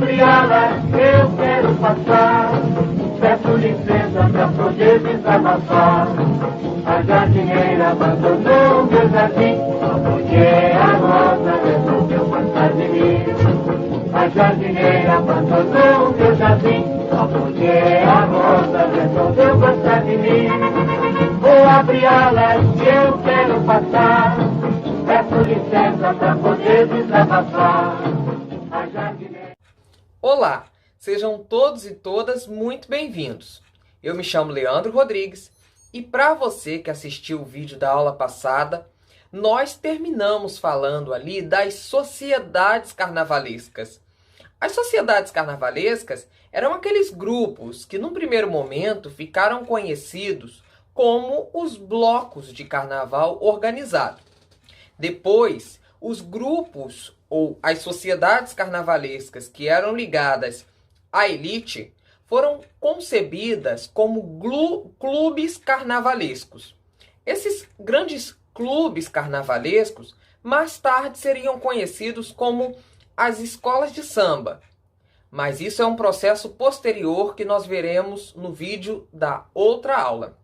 abre alas, eu quero passar. Peço licença pra poder desabafar. A jardineira abandonou meu jardim, porque a rosa resolveu passar de mim. A jardineira abandonou meu jardim, porque a rosa resolveu passar de mim. Vou abrir alas, eu quero passar. Peço licença pra poder desabafar. A jardineira... Olá, sejam todos e todas muito bem-vindos. Eu me chamo Leandro Rodrigues e para você que assistiu o vídeo da aula passada, nós terminamos falando ali das sociedades carnavalescas. As sociedades carnavalescas eram aqueles grupos que, num primeiro momento, ficaram conhecidos como os blocos de carnaval organizado. Depois, os grupos ou as sociedades carnavalescas que eram ligadas à elite foram concebidas como clubes carnavalescos. Esses grandes clubes carnavalescos mais tarde seriam conhecidos como as escolas de samba. Mas isso é um processo posterior que nós veremos no vídeo da outra aula.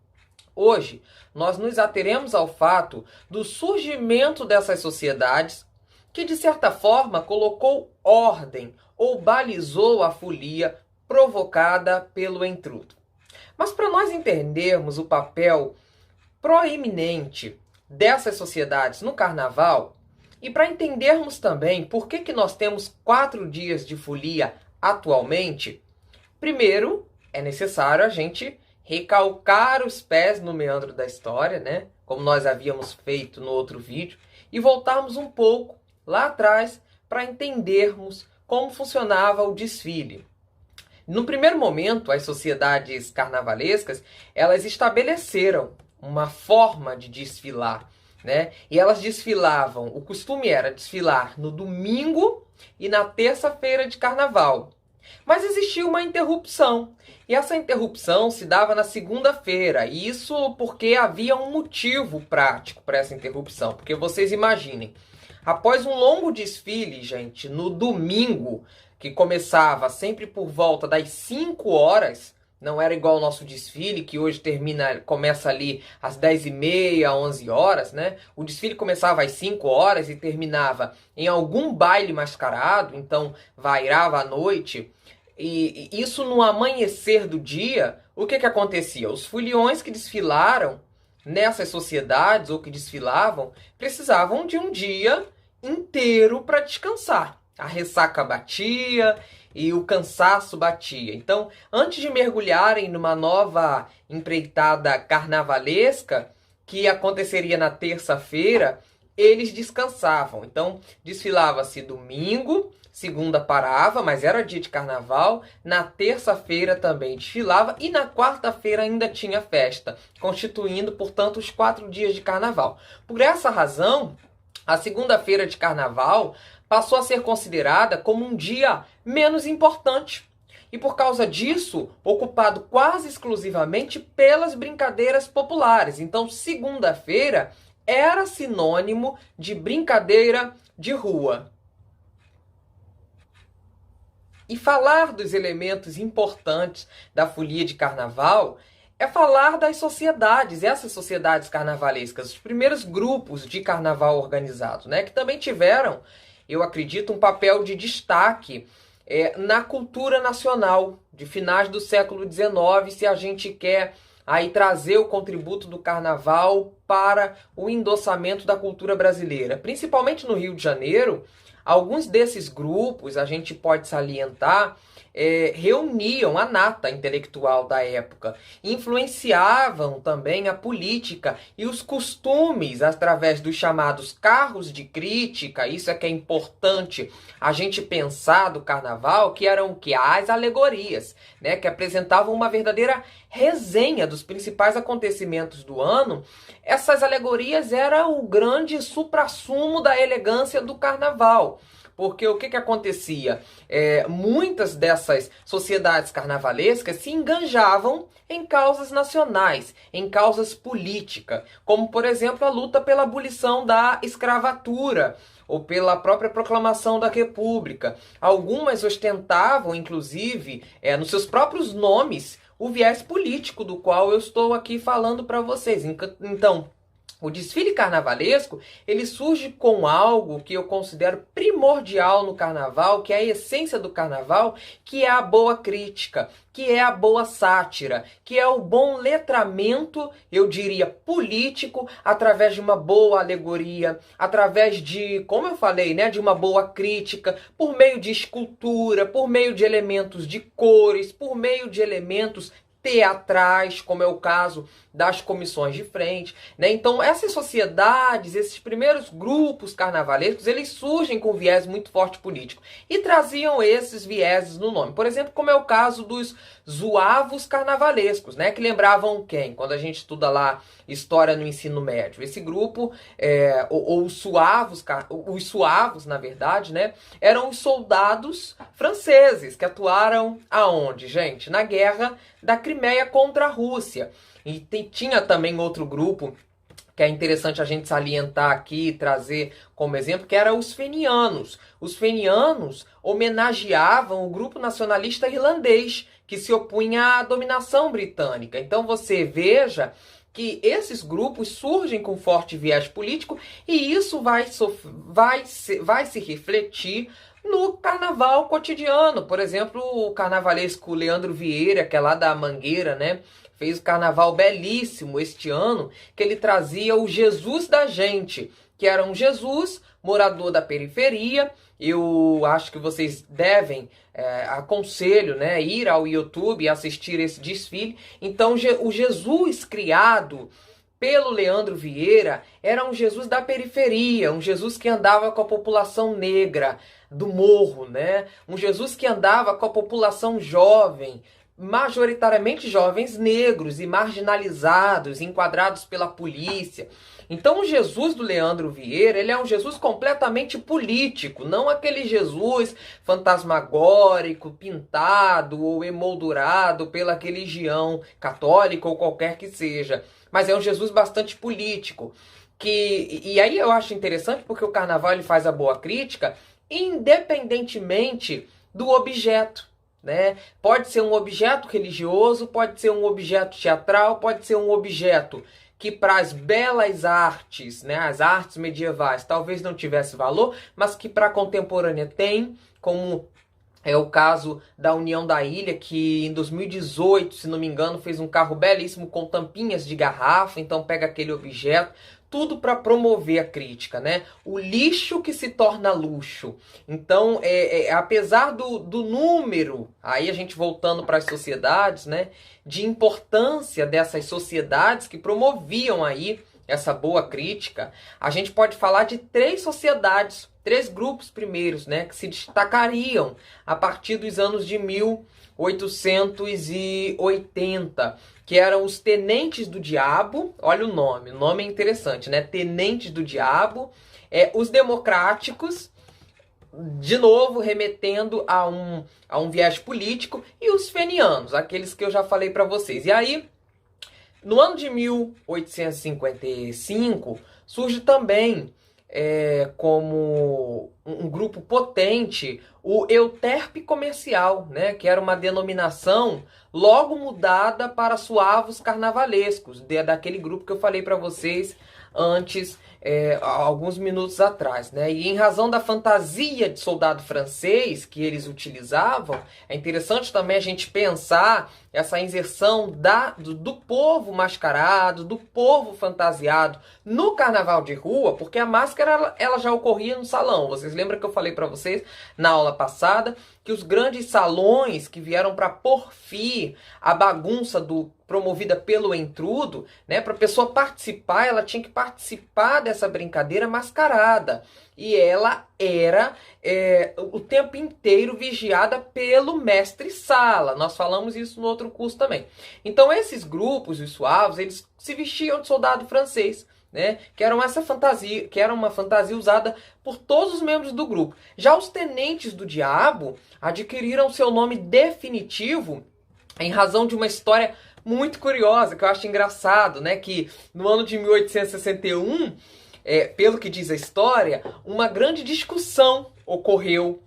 Hoje, nós nos ateremos ao fato do surgimento dessas sociedades que, de certa forma, colocou ordem ou balizou a folia provocada pelo intrudo. Mas para nós entendermos o papel proeminente dessas sociedades no carnaval e para entendermos também por que nós temos 4 dias de folia atualmente, primeiro é necessário a gente recalcar os pés no meandro da história, né? Como nós havíamos feito no outro vídeo, e voltarmos um pouco lá atrás para entendermos como funcionava o desfile. No primeiro momento, as sociedades carnavalescas, elas estabeleceram uma forma de desfilar, né? E elas desfilavam, o costume era desfilar no domingo e na terça-feira de carnaval. Mas existia uma interrupção, e essa interrupção se dava na segunda-feira, e isso porque havia um motivo prático para essa interrupção. Porque vocês imaginem, após um longo desfile, gente, no domingo, que começava sempre por volta das 5 horas, não era igual ao nosso desfile, que hoje começa ali às 10h30, 11 horas, né? O desfile começava às 5 horas e terminava em algum baile mascarado, então vairava à noite. E isso no amanhecer do dia, o que acontecia? Os foliões que desfilaram nessas sociedades, ou que desfilavam, precisavam de um dia inteiro para descansar. A ressaca batia e o cansaço batia. Então, antes de mergulharem numa nova empreitada carnavalesca, que aconteceria na terça-feira, eles descansavam. Então, desfilava-se domingo, segunda parava, mas era dia de carnaval. Na terça-feira também desfilava e na quarta-feira ainda tinha festa, constituindo, portanto, os 4 dias de carnaval. Por essa razão, a segunda-feira de carnaval passou a ser considerada como um dia menos importante. E por causa disso, ocupado quase exclusivamente pelas brincadeiras populares. Então, segunda-feira era sinônimo de brincadeira de rua. E falar dos elementos importantes da folia de carnaval é falar das sociedades, essas sociedades carnavalescas, os primeiros grupos de carnaval organizado, né, que também tiveram, eu acredito, um papel de destaque na cultura nacional de finais do século XIX, se a gente quer aí trazer o contributo do carnaval para o endossamento da cultura brasileira. Principalmente no Rio de Janeiro, alguns desses grupos, a gente pode salientar, reuniam a nata intelectual da época, influenciavam também a política e os costumes através dos chamados carros de crítica. Isso é que é importante a gente pensar do carnaval, que eram as alegorias, né, que apresentavam uma verdadeira resenha dos principais acontecimentos do ano. Essas alegorias eram o grande suprassumo da elegância do carnaval. Porque o que acontecia? Muitas dessas sociedades carnavalescas se enganjavam em causas nacionais, em causas políticas, como, por exemplo, a luta pela abolição da escravatura, ou pela própria proclamação da República. Algumas ostentavam, inclusive, nos seus próprios nomes, o viés político do qual eu estou aqui falando para vocês. Então, o desfile carnavalesco, ele surge com algo que eu considero primordial no carnaval, que é a essência do carnaval, que é a boa crítica, que é a boa sátira, que é o bom letramento, eu diria, político, através de uma boa alegoria, através de, como eu falei, né, de uma boa crítica, por meio de escultura, por meio de elementos de cores, por meio de elementos teatrais, como é o caso das comissões de frente, né? Então essas sociedades, esses primeiros grupos carnavalescos, eles surgem com viés muito forte político e traziam esses vieses no nome. Por exemplo, como é o caso dos zuavos carnavalescos, né? Que lembravam quem? Quando a gente estuda lá história no ensino médio. Esse grupo, os suavos, na verdade, né? Eram os soldados franceses que atuaram aonde, gente? Na guerra da Crimeia contra a Rússia. E tinha também outro grupo que é interessante a gente salientar aqui e trazer como exemplo, que era os fenianos. Os fenianos homenageavam o grupo nacionalista irlandês, que se opunha à dominação britânica. Então você veja que esses grupos surgem com forte viés político e isso vai se refletir no carnaval cotidiano. Por exemplo, o carnavalesco Leandro Vieira, que é lá da Mangueira, né? Fez um carnaval belíssimo este ano, que ele trazia o Jesus da gente, que era um Jesus morador da periferia. Eu acho que vocês devem, aconselho, né, ir ao YouTube e assistir esse desfile. Então, o Jesus criado pelo Leandro Vieira era um Jesus da periferia, um Jesus que andava com a população negra do morro, né? Um Jesus que andava com a população jovem, majoritariamente jovens negros e marginalizados, enquadrados pela polícia. Então o Jesus do Leandro Vieira, ele é um Jesus completamente político, não aquele Jesus fantasmagórico, pintado ou emoldurado pela religião católica ou qualquer que seja, mas é um Jesus bastante político. E aí eu acho interessante porque o carnaval ele faz a boa crítica independentemente do objeto, né? Pode ser um objeto religioso, pode ser um objeto teatral, pode ser um objeto que para as belas artes, né, as artes medievais, talvez não tivesse valor, mas que para a contemporânea tem, como é o caso da União da Ilha, que em 2018, se não me engano, fez um carro belíssimo com tampinhas de garrafa, então pega aquele objeto, tudo para promover a crítica, né? O lixo que se torna luxo. Então, apesar do número, aí a gente voltando para as sociedades, né? De importância dessas sociedades que promoviam aí essa boa crítica, a gente pode falar de três sociedades, três grupos primeiros, né? Que se destacariam a partir dos anos de 1880, que eram os Tenentes do Diabo. Olha o nome é interessante, né? Tenentes do Diabo, os Democráticos, de novo remetendo a um viés político, e os Fenianos, aqueles que eu já falei para vocês. E aí, no ano de 1855, surge também como um grupo potente o Euterpe Comercial, né, que era uma denominação logo mudada para suavos carnavalescos, daquele grupo que eu falei para vocês antes, alguns minutos atrás, né? E em razão da fantasia de soldado francês que eles utilizavam, é interessante também a gente pensar essa inserção do povo mascarado, do povo fantasiado no carnaval de rua, porque a máscara ela já ocorria no salão. Vocês lembram que eu falei para vocês na aula passada que os grandes salões que vieram para pôr fim à bagunça promovida pelo intrudo, né, para a pessoa participar, ela tinha que participar dessa brincadeira mascarada. E ela era o tempo inteiro vigiada pelo mestre-sala. Nós falamos isso no outro curso também. Então esses grupos, os suavos, eles se vestiam de soldado francês, né? Que era uma fantasia usada por todos os membros do grupo. Já os Tenentes do Diabo adquiriram seu nome definitivo em razão de uma história muito curiosa, que eu acho engraçado, né? Que no ano de 1861, pelo que diz a história, uma grande discussão ocorreu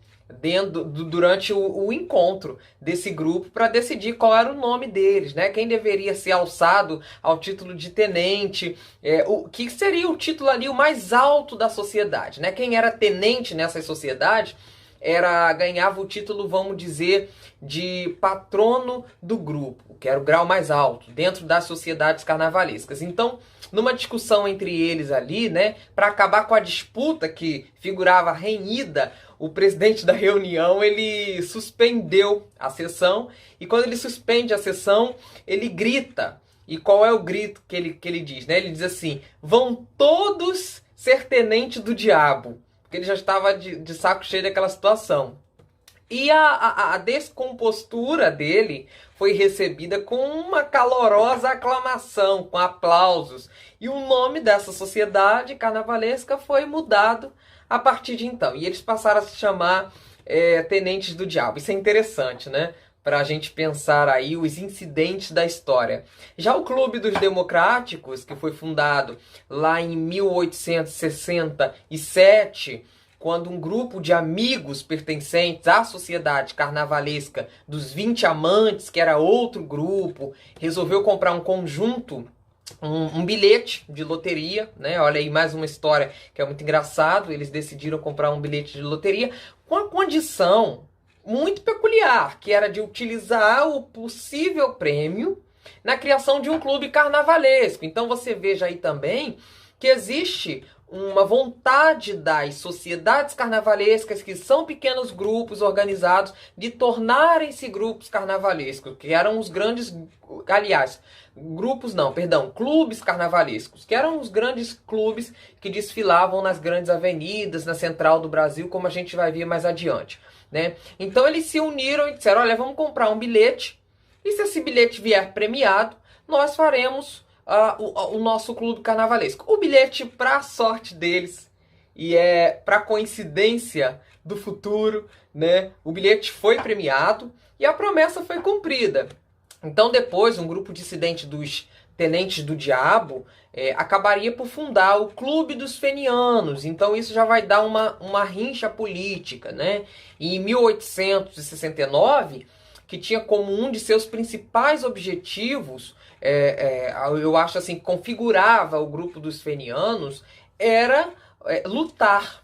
durante o encontro desse grupo para decidir qual era o nome deles, né? Quem deveria ser alçado ao título de tenente, o que seria o título ali o mais alto da sociedade, né? Quem era tenente nessa sociedade ganhava o título, vamos dizer, de patrono do grupo, que era o grau mais alto dentro das sociedades carnavalescas. Então, numa discussão entre eles ali, né, para acabar com a disputa que figurava renhida, o presidente da reunião, ele suspendeu a sessão, e quando ele suspende a sessão, ele grita. E qual é o grito que ele diz, né? Ele diz assim: vão todos ser tenente do diabo. Porque ele já estava de saco cheio daquela situação. E a descompostura dele foi recebida com uma calorosa aclamação, com aplausos. E o nome dessa sociedade carnavalesca foi mudado a partir de então. E eles passaram a se chamar Tenentes do Diabo. Isso é interessante, né? Para a gente pensar aí os incidentes da história. Já o Clube dos Democráticos, que foi fundado lá em 1867, quando um grupo de amigos pertencentes à sociedade carnavalesca dos 20 Amantes, que era outro grupo, resolveu comprar um conjunto, um bilhete de loteria, né? Olha aí mais uma história que é muito engraçado. Eles decidiram comprar um bilhete de loteria com a condição muito peculiar, que era de utilizar o possível prêmio na criação de um clube carnavalesco. Então você veja aí também que existe uma vontade das sociedades carnavalescas, que são pequenos grupos organizados, de tornarem-se grupos carnavalescos, que eram os grandes, aliás, clubes carnavalescos, que eram os grandes clubes que desfilavam nas grandes avenidas, na central do Brasil, como a gente vai ver mais adiante, né? Então eles se uniram e disseram: olha, vamos comprar um bilhete, e se esse bilhete vier premiado, nós faremos o nosso clube carnavalesco. O bilhete, para a sorte deles, e para coincidência do futuro, né, o bilhete foi premiado e a promessa foi cumprida. Então depois, um grupo dissidente dos Tenentes do Diabo acabaria por fundar o Clube dos Fenianos. Então isso já vai dar uma rincha política, né? E em 1869, que tinha como um de seus principais objetivos, eu acho assim, configurava o grupo dos fenianos, era lutar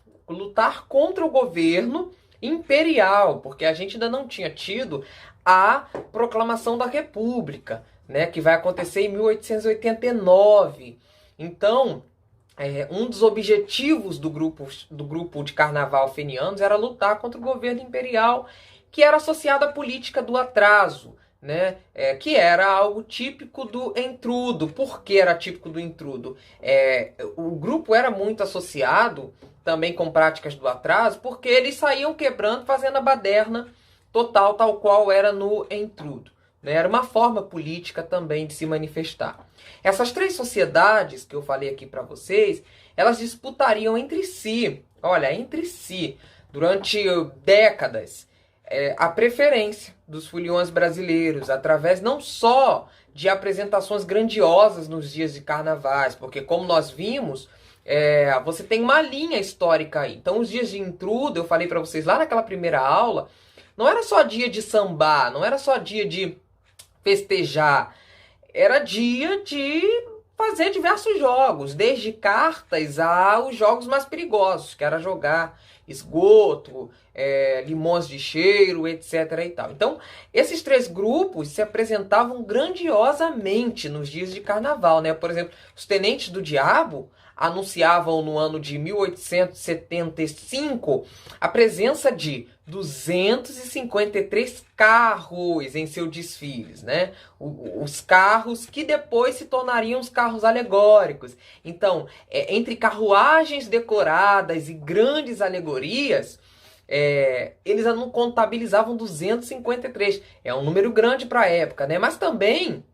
contra o governo imperial, porque a gente ainda não tinha tido a proclamação da República, né, que vai acontecer em 1889. Então, um dos objetivos do grupo de carnaval fenianos era lutar contra o governo imperial, que era associado à política do atraso, né? Que era algo típico do intrudo. Por que era típico do intrudo? O grupo era muito associado também com práticas do atraso, porque eles saíam quebrando, fazendo a baderna total, tal qual era no intrudo, né? Era uma forma política também de se manifestar. Essas três sociedades que eu falei aqui para vocês, elas disputariam entre si, durante décadas, a preferência dos foliões brasileiros, através não só de apresentações grandiosas nos dias de carnavais, porque como nós vimos, você tem uma linha histórica aí. Então os dias de intrudo, eu falei para vocês lá naquela primeira aula, não era só dia de sambar, não era só dia de festejar, era dia de fazer diversos jogos, desde cartas aos jogos mais perigosos, que era jogar esgoto, limões de cheiro, etc. e tal. Então, esses três grupos se apresentavam grandiosamente nos dias de carnaval, né? Por exemplo, os Tenentes do Diabo anunciavam no ano de 1875 a presença de 253 carros em seus desfiles, né? Os carros que depois se tornariam os carros alegóricos. Então, entre carruagens decoradas e grandes alegorias, eles não contabilizavam 253. É um número grande para a época, né? Mas também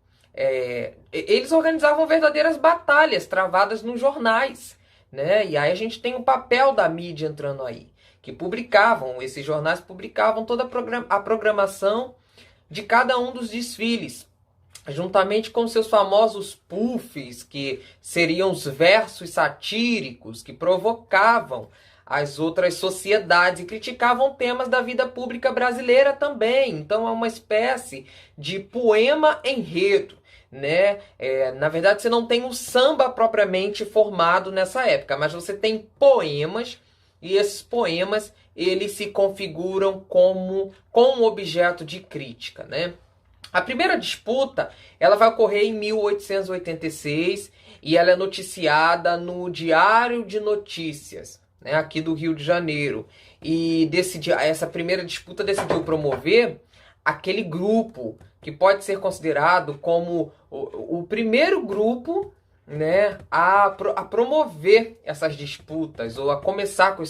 eles organizavam verdadeiras batalhas travadas nos jornais, né? E aí a gente tem o papel da mídia entrando aí, que esses jornais publicavam toda a programação de cada um dos desfiles. juntamente com seus famosos puffs, que seriam os versos satíricos que provocavam as outras sociedades e criticavam temas da vida pública brasileira também. Então é uma espécie de poema enredo, né? Na verdade, você não tem o samba propriamente formado nessa época, mas você tem poemas, e esses poemas eles se configuram como um objeto de crítica, né? A primeira disputa ela vai ocorrer em 1886 e ela é noticiada no Diário de Notícias, né, aqui do Rio de Janeiro. E essa primeira disputa decidiu promover aquele grupo que pode ser considerado como o primeiro grupo, né, a promover essas disputas, ou a começar com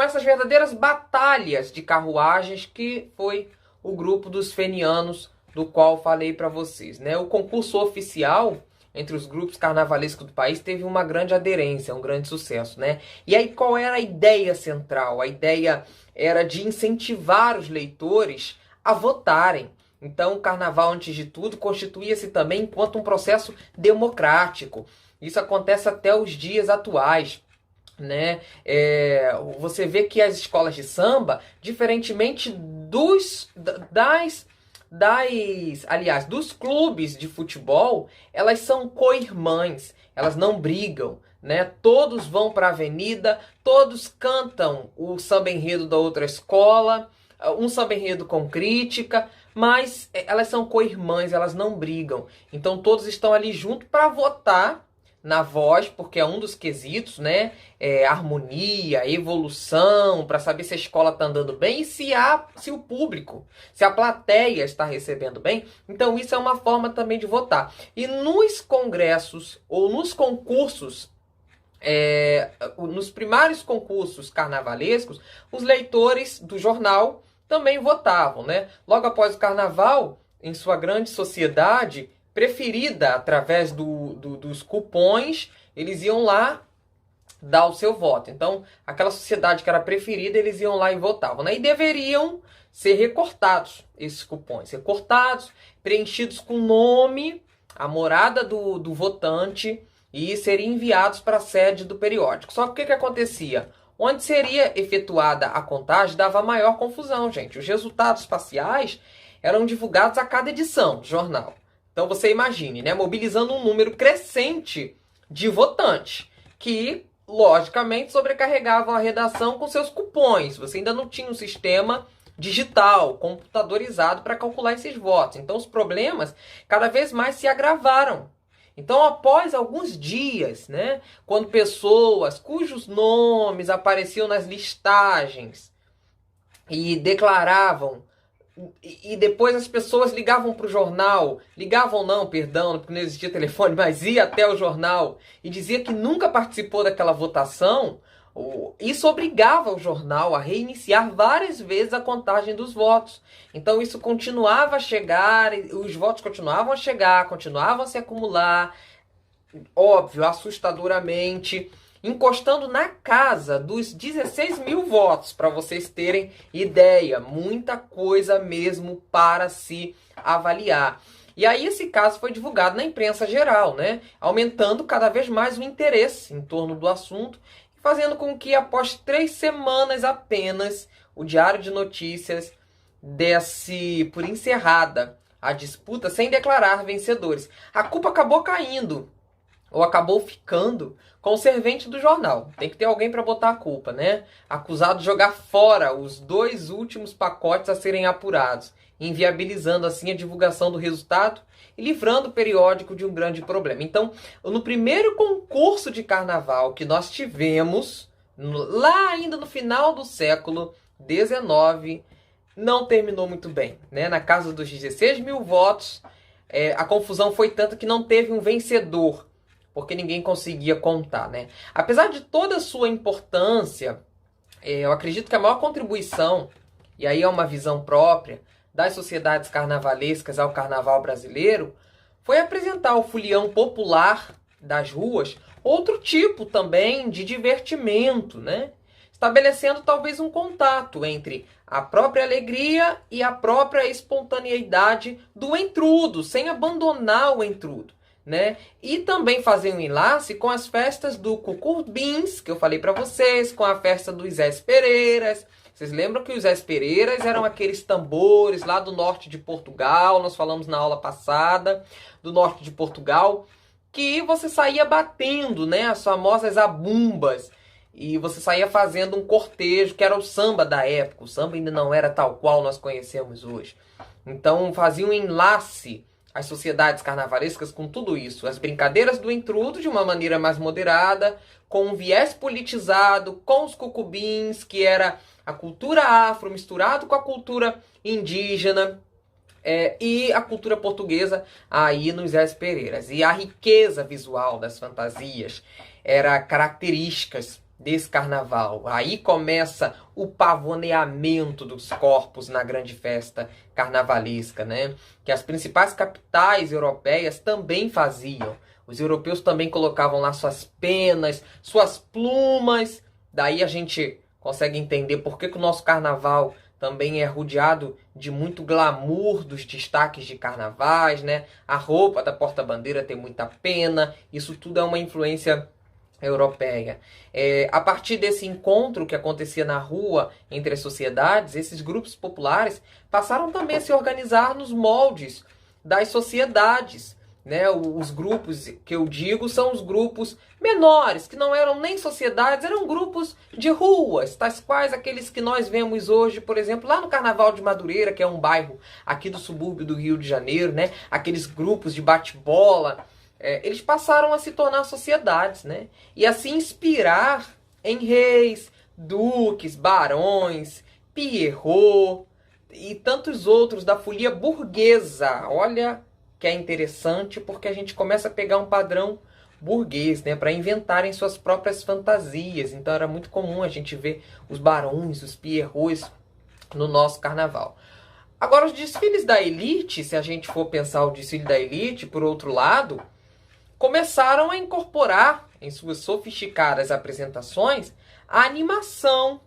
essas verdadeiras batalhas de carruagens, que foi o grupo dos fenianos, do qual falei para vocês, né? O concurso oficial entre os grupos carnavalescos do país teve uma grande aderência, um grande sucesso, né? E aí qual era a ideia central? A ideia era de incentivar os leitores a votarem. Então o carnaval, antes de tudo, constituía-se também enquanto um processo democrático. Isso acontece até os dias atuais, né? Você vê que as escolas de samba, diferentemente dos clubes de futebol, elas são co-irmãs, elas não brigam, né? Todos vão para a avenida, todos cantam o samba enredo da outra escola, um samba enredo com crítica, mas elas são co-irmãs, elas não brigam. Então todos estão ali junto para votar na voz, porque é um dos quesitos, né? Harmonia, evolução, para saber se a escola está andando bem e se o público, se a plateia está recebendo bem. Então isso é uma forma também de votar. E nos congressos ou nos concursos, nos primários concursos carnavalescos, os leitores do jornal também votavam, né? Logo após o carnaval, em sua grande sociedade preferida, através dos cupons, eles iam lá dar o seu voto. Então, aquela sociedade que era preferida, eles iam lá e votavam, né? E deveriam ser recortados, esses cupons. Recortados, preenchidos com o nome, a morada do votante, e seriam enviados para a sede do periódico. Só que o que acontecia? Onde seria efetuada a contagem, dava maior confusão, gente. Os resultados parciais eram divulgados a cada edição do jornal. Então você imagine, né, mobilizando um número crescente de votantes, que, logicamente, sobrecarregavam a redação com seus cupons. Você ainda não tinha um sistema digital, computadorizado para calcular esses votos. Então os problemas cada vez mais se agravaram. Então, após alguns dias, né, quando pessoas cujos nomes apareciam nas listagens e declaravam, e depois as pessoas ligavam para o jornal, porque não existia telefone, mas ia até o jornal e dizia que nunca participou daquela votação, isso obrigava o jornal a reiniciar várias vezes a contagem dos votos. Então isso continuava a chegar, os votos continuavam a chegar, continuavam a se acumular, óbvio, assustadoramente, encostando na casa dos 16 mil votos, para vocês terem ideia. Muita coisa mesmo para se avaliar. E aí esse caso foi divulgado na imprensa geral, né? Aumentando cada vez mais o interesse em torno do assunto, fazendo com que, após 3 semanas apenas, o Diário de Notícias desse por encerrada a disputa sem declarar vencedores. A culpa acabou caindo, ou acabou ficando, com o servente do jornal. Tem que ter alguém para botar a culpa, né? Acusado de jogar fora os 2 últimos pacotes a serem apurados, inviabilizando assim a divulgação do resultado e livrando o periódico de um grande problema. Então, no primeiro concurso de carnaval que nós tivemos, lá ainda no final do século XIX, não terminou muito bem, né? Na casa dos 16 mil votos, a confusão foi tanta que não teve um vencedor, porque ninguém conseguia contar, né? Apesar de toda a sua importância, eu acredito que a maior contribuição, e aí é uma visão própria, das sociedades carnavalescas ao carnaval brasileiro, foi apresentar ao folião popular das ruas outro tipo também de divertimento, né? estabelecendo talvez um contato entre a própria alegria e a própria espontaneidade do entrudo, sem abandonar o entrudo, né? E também fazer um enlace com as festas do Cucurbins, que eu falei para vocês, com a festa dos Zés Pereiras. Vocês lembram que os Zés Pereiras eram aqueles tambores lá do norte de Portugal, nós falamos na aula passada, do norte de Portugal, que você saía batendo, né, as famosas zabumbas, e você saía fazendo um cortejo, que era o samba da época. O samba ainda não era tal qual nós conhecemos hoje. Então fazia um enlace as sociedades carnavalescas com tudo isso. As brincadeiras do intrudo de uma maneira mais moderada, com um viés politizado, com os cucubins, que era a cultura afro misturado com a cultura indígena, e a cultura portuguesa aí nos Zés Pereiras. E a riqueza visual das fantasias era características desse carnaval. Aí começa o pavoneamento dos corpos na grande festa carnavalesca, né? Que as principais capitais europeias também faziam. Os europeus também colocavam lá suas penas, suas plumas. Daí a gente consegue entender por que o nosso carnaval também é rodeado de muito glamour dos destaques de carnavais, né? A roupa da porta-bandeira tem muita pena. Isso tudo é uma influência europeia. A partir desse encontro que acontecia na rua entre as sociedades, esses grupos populares passaram também a se organizar nos moldes das sociedades, né? Os grupos que eu digo são os grupos menores, que não eram nem sociedades, eram grupos de ruas, tais quais aqueles que nós vemos hoje, por exemplo, lá no Carnaval de Madureira, que é um bairro aqui do subúrbio do Rio de Janeiro, né? Aqueles grupos de bate-bola. Eles passaram a se tornar sociedades, né? E a se inspirar em reis, duques, barões, Pierrot e tantos outros da folia burguesa. Olha que é interessante, porque a gente começa a pegar um padrão burguês, né, para inventarem suas próprias fantasias. Então era muito comum a gente ver os barões, os Pierrots no nosso carnaval. Agora, os desfiles da elite, se a gente for pensar o desfile da elite, por outro lado, começaram a incorporar em suas sofisticadas apresentações a animação,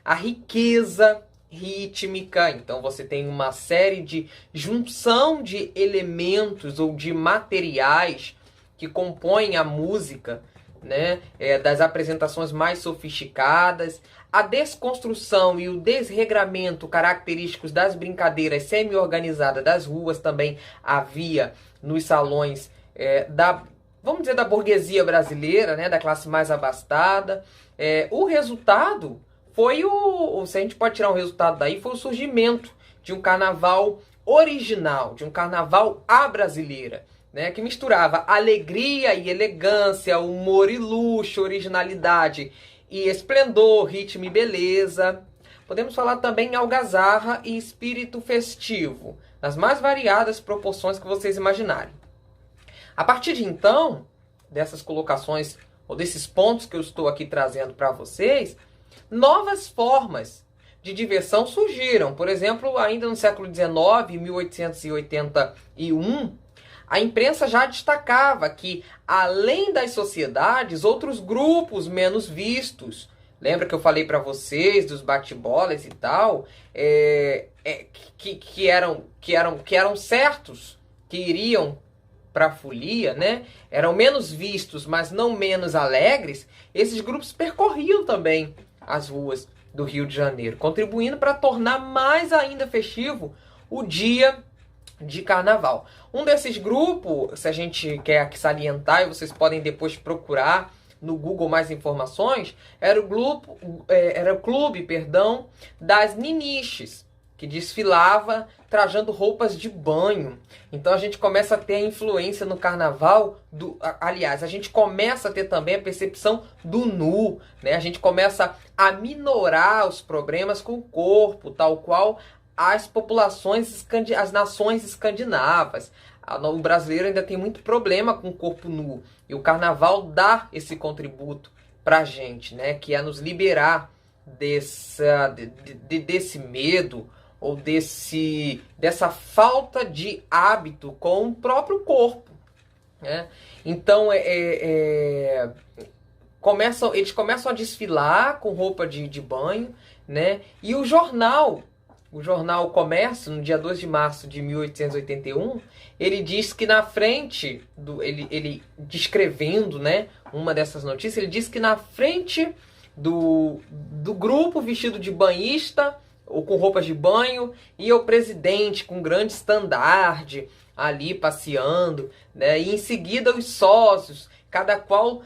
a riqueza rítmica. Então você tem uma série de junção de elementos ou de materiais que compõem a música, né? Das apresentações mais sofisticadas, a desconstrução e o desregramento característicos das brincadeiras semi-organizadas das ruas também havia nos salões vamos dizer, da burguesia brasileira, né, da classe mais abastada. O resultado foi se a gente pode tirar um resultado daí, foi o surgimento de um carnaval original, de um carnaval à brasileira, né, que misturava alegria e elegância, humor e luxo, originalidade e esplendor, ritmo e beleza. Podemos falar também em algazarra e espírito festivo, nas mais variadas proporções que vocês imaginarem. A partir de então, dessas colocações ou desses pontos que eu estou aqui trazendo para vocês, novas formas de diversão surgiram. Por exemplo, ainda no século XIX, em 1881, a imprensa já destacava que, além das sociedades, outros grupos menos vistos, lembra que eu falei para vocês dos bate-bolas e tal, que eram certos, que iriam para a folia, né? Eram menos vistos, mas não menos alegres. Esses grupos percorriam também as ruas do Rio de Janeiro, contribuindo para tornar mais ainda festivo o dia de carnaval. Um desses grupos, se a gente quer aqui salientar, e vocês podem depois procurar no Google mais informações, era o clube das Niniches, que desfilava trajando roupas de banho. Então a gente começa a ter a influência no carnaval aliás, a gente começa a ter também a percepção do nu, né? A gente começa a minorar os problemas com o corpo, tal qual as nações escandinavas. O brasileiro ainda tem muito problema com o corpo nu. E o carnaval dá esse contributo pra gente, né? Que é nos liberar desse medo ou dessa falta de hábito com o próprio corpo, né? Então, eles começam a desfilar com roupa de banho, né? E o jornal Comércio, no dia 2 de março de 1881, ele diz que na frente, ele descrevendo, né, uma dessas notícias, ele diz que na frente do grupo vestido de banhista, ou com roupas de banho, ia o presidente com grande estandarte ali passeando, né? E em seguida os sócios, cada qual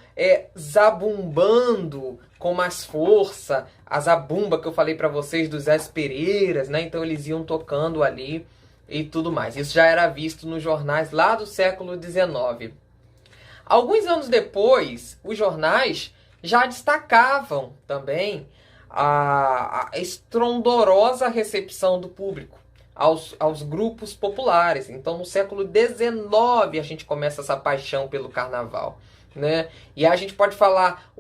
zabumbando com mais força, a zabumba que eu falei para vocês dos Zé Pereiras, né? Então eles iam tocando ali e tudo mais. Isso já era visto nos jornais lá do século XIX. Alguns anos depois, os jornais já destacavam também a estrondorosa recepção do público aos grupos populares. Então, no século XIX, a gente começa essa paixão pelo carnaval, né? E aí a gente pode falar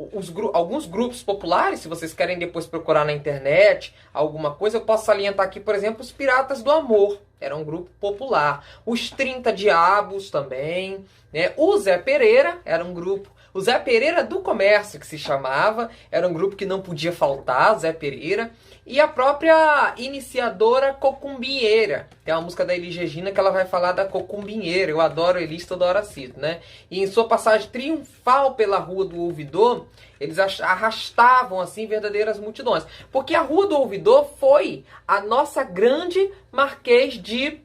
alguns grupos populares, se vocês querem depois procurar na internet alguma coisa, eu posso salientar aqui, por exemplo, os Piratas do Amor. Era um grupo popular. Os 30 Diabos também, né? O Zé Pereira era um grupo. O Zé Pereira do Comércio, que se chamava, era um grupo que não podia faltar, Zé Pereira. E a própria iniciadora Cocumbinheira. Tem uma música da Elis Regina que ela vai falar da Cocumbinheira. Eu adoro Elis, toda hora cito, né? E em sua passagem triunfal pela Rua do Ouvidor, eles arrastavam, assim, verdadeiras multidões. Porque a Rua do Ouvidor foi a nossa grande Marquês de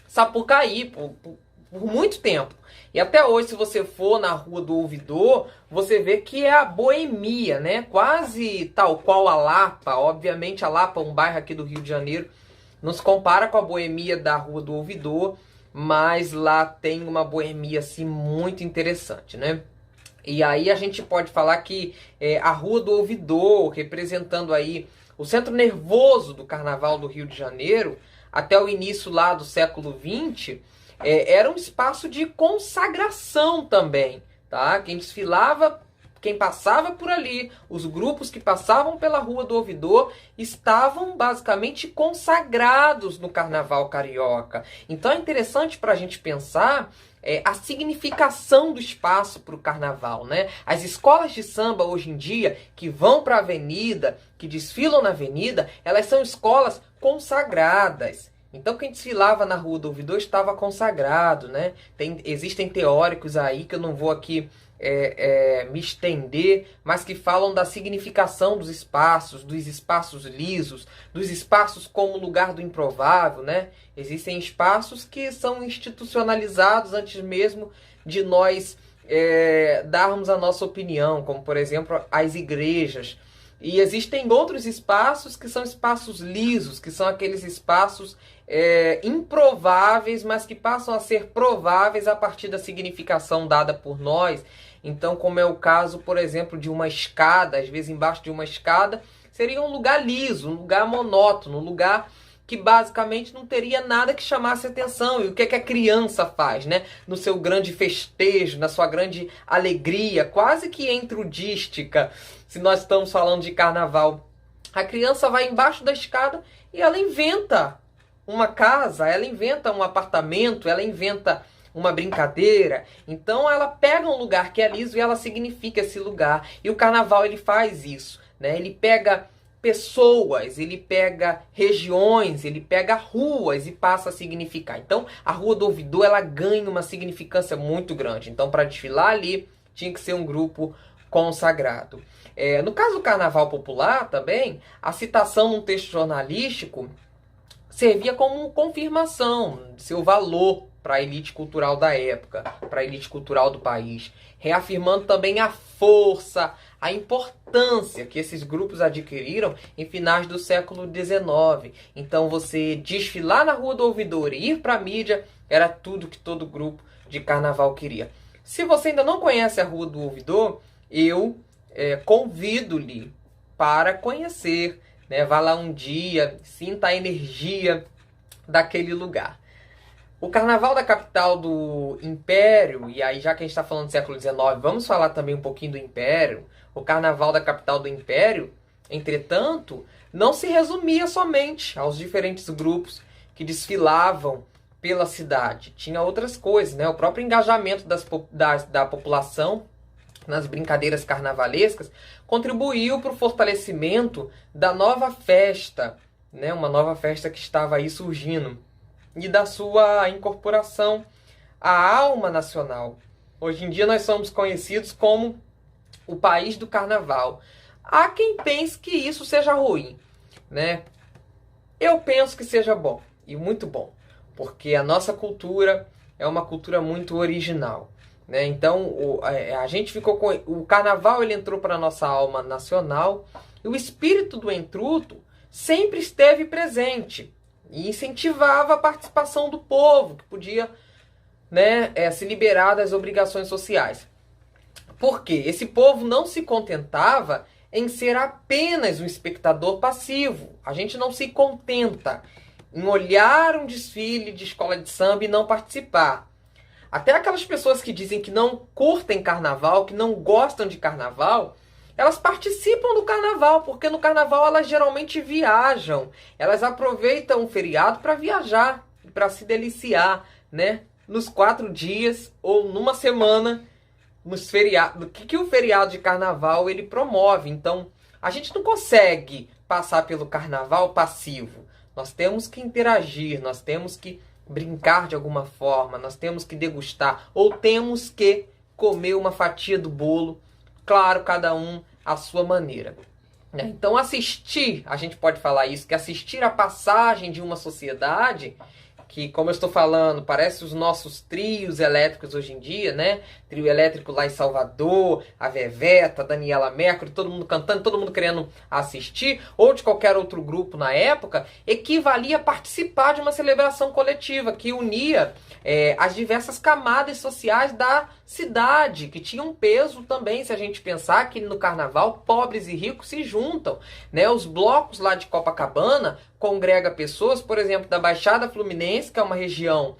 Sapucaí, por muito tempo. E até hoje, se você for na Rua do Ouvidor, você vê que é a boemia, né? Quase tal qual a Lapa. Obviamente, a Lapa, um bairro aqui do Rio de Janeiro, não se compara com a boemia da Rua do Ouvidor, mas lá tem uma boemia, assim, muito interessante, né? E aí a gente pode falar que a Rua do Ouvidor, representando aí o centro nervoso do Carnaval do Rio de Janeiro, até o início lá do século XX, era um espaço de consagração também, tá? Quem desfilava, quem passava por ali, os grupos que passavam pela Rua do Ouvidor estavam basicamente consagrados no Carnaval Carioca. Então é interessante para a gente pensar a significação do espaço para o Carnaval, né? As escolas de samba hoje em dia, que vão para a avenida, que desfilam na avenida, elas são escolas consagradas. Então quem desfilava na Rua do Ouvidor estava consagrado, né? Existem teóricos aí que eu não vou aqui me estender, mas que falam da significação dos espaços lisos, dos espaços como lugar do improvável, né? Existem espaços que são institucionalizados antes mesmo de nós darmos a nossa opinião, como por exemplo as igrejas. E existem outros espaços que são espaços lisos, que são aqueles espaços improváveis, mas que passam a ser prováveis a partir da significação dada por nós. Então, como é o caso, por exemplo, de uma escada, às vezes embaixo de uma escada, seria um lugar liso, um lugar monótono, um lugar que basicamente não teria nada que chamasse atenção. E o que é que a criança faz, né? No seu grande festejo, na sua grande alegria, quase que intrudística, se nós estamos falando de carnaval. A criança vai embaixo da escada e ela inventa uma casa, ela inventa um apartamento, ela inventa uma brincadeira. Então ela pega um lugar que é liso e ela significa esse lugar. E o carnaval ele faz isso, né? Ele pega pessoas, ele pega regiões, ele pega ruas e passa a significar. Então a Rua do Ouvidor ela ganha uma significância muito grande. Então para desfilar ali tinha que ser um grupo consagrado. No caso do Carnaval Popular também, a citação num texto jornalístico servia como confirmação de seu valor para a elite cultural da época, para a elite cultural do país, reafirmando também a força, a importância que esses grupos adquiriram em finais do século XIX. Então você desfilar na Rua do Ouvidor e ir para a mídia era tudo que todo grupo de carnaval queria. Se você ainda não conhece a Rua do Ouvidor, eu convido-lhe para conhecer, né? Vá lá um dia, sinta a energia daquele lugar. O carnaval da capital do Império, e aí já que a gente está falando do século XIX, vamos falar também um pouquinho do Império. O carnaval da capital do Império, entretanto, não se resumia somente aos diferentes grupos que desfilavam pela cidade. Tinha outras coisas, né? O próprio engajamento da população nas brincadeiras carnavalescas, contribuiu para o fortalecimento da nova festa, né? Uma nova festa que estava aí surgindo, e da sua incorporação à alma nacional. Hoje em dia nós somos conhecidos como o país do carnaval. Há quem pense que isso seja ruim, né? Eu penso que seja bom, e muito bom, porque a nossa cultura é uma cultura muito original, né? Então a gente ficou com o carnaval, ele entrou para a nossa alma nacional, e o espírito do entruto sempre esteve presente e incentivava a participação do povo, que podia, né, se liberar das obrigações sociais. Porque esse povo não se contentava em ser apenas um espectador passivo. A gente não se contenta em olhar um desfile de escola de samba e não participar. Até aquelas pessoas que dizem que não curtem carnaval, que não gostam de carnaval, elas participam do carnaval, porque no carnaval elas geralmente viajam. Elas aproveitam o feriado para viajar, para se deliciar, né? Nos 4 dias ou numa semana, nos feriados. O que o feriado de carnaval ele promove? Então, a gente não consegue passar pelo carnaval passivo. Nós temos que interagir, nós temos que brincar de alguma forma, nós temos que degustar, ou temos que comer uma fatia do bolo, claro, cada um à sua maneira. Então assistir, a gente pode falar isso, que assistir a passagem de uma sociedade, que, como eu estou falando, parece os nossos trios elétricos hoje em dia, né? Trio elétrico lá em Salvador, a Veveta, a Daniela Mercury, todo mundo cantando, todo mundo querendo assistir, ou de qualquer outro grupo na época, equivalia a participar de uma celebração coletiva que unia as diversas camadas sociais da cidade, que tinham peso também, se a gente pensar que no carnaval pobres e ricos se juntam, né? Os blocos lá de Copacabana congrega pessoas, por exemplo, da Baixada Fluminense, que é uma região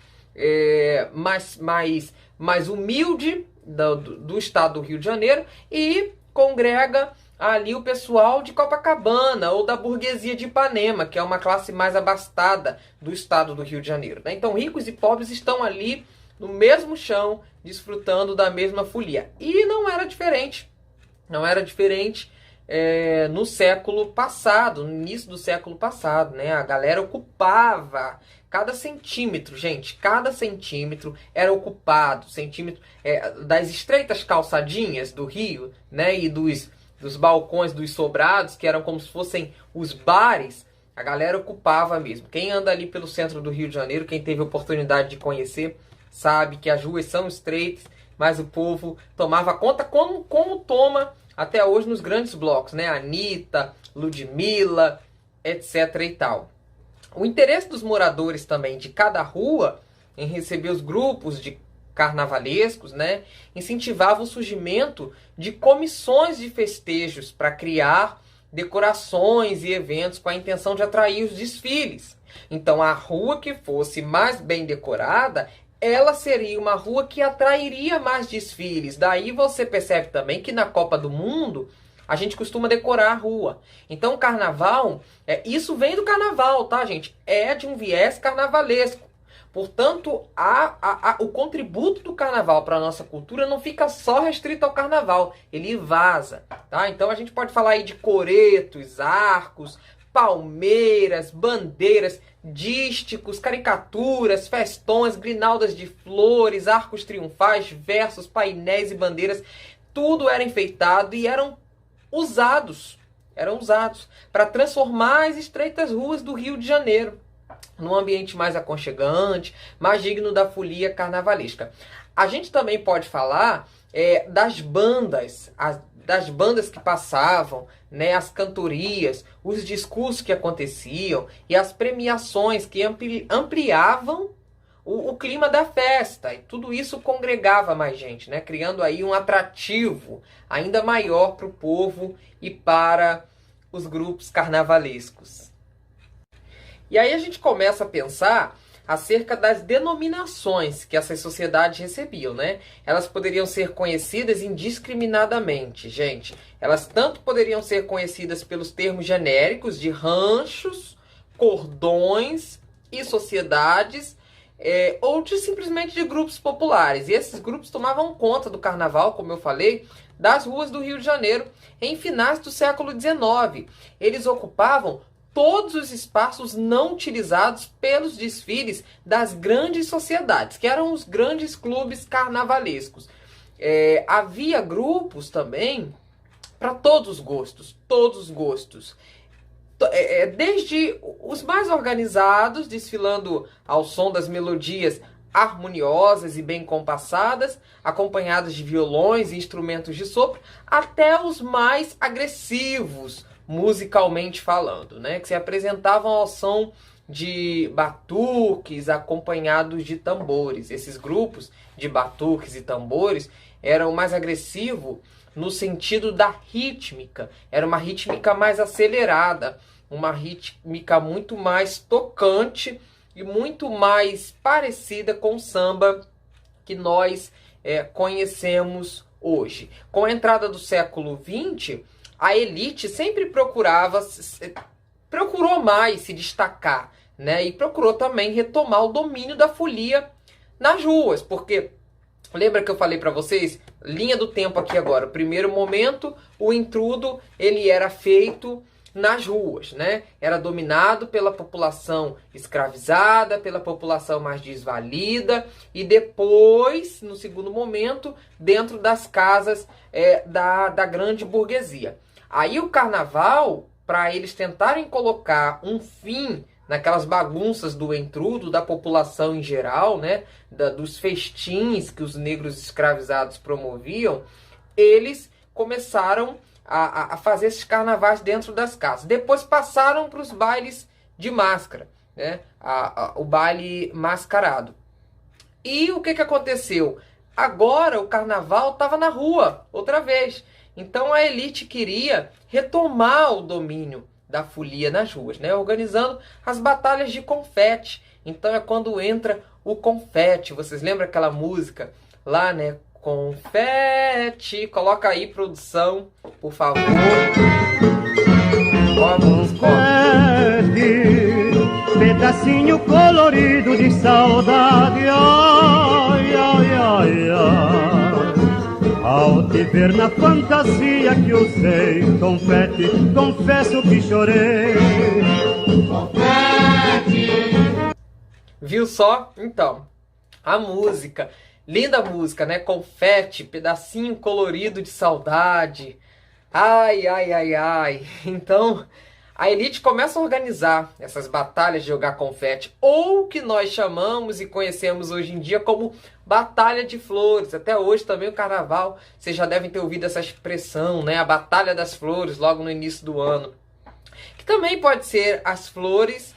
mais humilde do estado do Rio de Janeiro, e congrega ali o pessoal de Copacabana ou da burguesia de Ipanema, que é uma classe mais abastada do estado do Rio de Janeiro, né? Então ricos e pobres estão ali no mesmo chão, desfrutando da mesma folia. E não era diferente. Não era diferente no século passado, no início do século passado, né? A galera ocupava cada centímetro, gente, cada centímetro era ocupado, centímetro das estreitas calçadinhas do Rio, né? E dos balcões dos sobrados, que eram como se fossem os bares, a galera ocupava mesmo. Quem anda ali pelo centro do Rio de Janeiro, quem teve a oportunidade de conhecer, sabe que as ruas são estreitas, mas o povo tomava conta como toma até hoje nos grandes blocos, né? Anitta, Ludmilla, etc e tal. O interesse dos moradores também de cada rua em receber os grupos de carnavalescos, né, incentivava o surgimento de comissões de festejos para criar decorações e eventos com a intenção de atrair os desfiles. Então a rua que fosse mais bem decorada, ela seria uma rua que atrairia mais desfiles. Daí você percebe também que na Copa do Mundo a gente costuma decorar a rua. Então o carnaval, isso vem do carnaval, tá, gente? É de um viés carnavalesco. Portanto, o contributo do carnaval para a nossa cultura não fica só restrito ao carnaval, ele vaza, tá? Então a gente pode falar aí de coretos, arcos, palmeiras, bandeiras, dísticos, caricaturas, festões, grinaldas de flores, arcos triunfais, versos, painéis e bandeiras. Tudo era enfeitado e eram usados para transformar as estreitas ruas do Rio de Janeiro num ambiente mais aconchegante, mais digno da folia carnavalesca. A gente também pode falar das bandas, das bandas que passavam, né, as cantorias, os discursos que aconteciam e as premiações que ampliavam o clima da festa. E tudo isso congregava mais gente, né, criando aí um atrativo ainda maior para o povo e para os grupos carnavalescos. E aí a gente começa a pensar acerca das denominações que essas sociedades recebiam, né? Elas poderiam ser conhecidas indiscriminadamente, gente. Elas tanto poderiam ser conhecidas pelos termos genéricos de ranchos, cordões e sociedades, ou simplesmente de grupos populares. E esses grupos tomavam conta do carnaval, como eu falei, das ruas do Rio de Janeiro em finais do século XIX. Eles ocupavam todos os espaços não utilizados pelos desfiles das grandes sociedades, que eram os grandes clubes carnavalescos. Havia grupos também para todos os gostos, desde os mais organizados, desfilando ao som das melodias harmoniosas e bem compassadas, acompanhadas de violões e instrumentos de sopro, até os mais agressivos, musicalmente falando, né? Que se apresentavam ao som de batuques acompanhados de tambores. Esses grupos de batuques e tambores eram mais agressivos no sentido da rítmica. Era uma rítmica mais acelerada, uma rítmica muito mais tocante e muito mais parecida com o samba que nós conhecemos hoje. Com a entrada do século XX, a elite sempre procurou mais se destacar, né? E procurou também retomar o domínio da folia nas ruas, porque lembra que eu falei para vocês, linha do tempo aqui agora, o primeiro momento, o intrudo, ele era feito nas ruas, né? Era dominado pela população escravizada, pela população mais desvalida, e depois, no segundo momento, dentro das casas da grande burguesia. Aí o carnaval, para eles tentarem colocar um fim naquelas bagunças do intrudo, da população em geral, né? Dos festins que os negros escravizados promoviam, eles começaram a fazer esses carnavais dentro das casas. Depois passaram para os bailes de máscara, né? O baile mascarado. E o que aconteceu? Agora o carnaval estava na rua, outra vez. Então a elite queria retomar o domínio da folia nas ruas, né? Organizando as batalhas de confete. Então é quando entra o confete. Vocês lembram aquela música lá, né? Confete. Coloca aí, produção, por favor. Ó a música, confete, pedacinho colorido de saudade. Ai, ai, ai, ai. Ao te ver na fantasia que usei, confete, confesso que chorei. Confete. Viu só? Então, a música, linda música, né? Confete, pedacinho colorido de saudade. Ai, ai, ai, ai. Então, a elite começa a organizar essas batalhas de jogar confete, ou que nós chamamos e conhecemos hoje em dia como Batalha de Flores. Até hoje também o carnaval, vocês já devem ter ouvido essa expressão, né? A Batalha das Flores, logo no início do ano. Que também pode ser as flores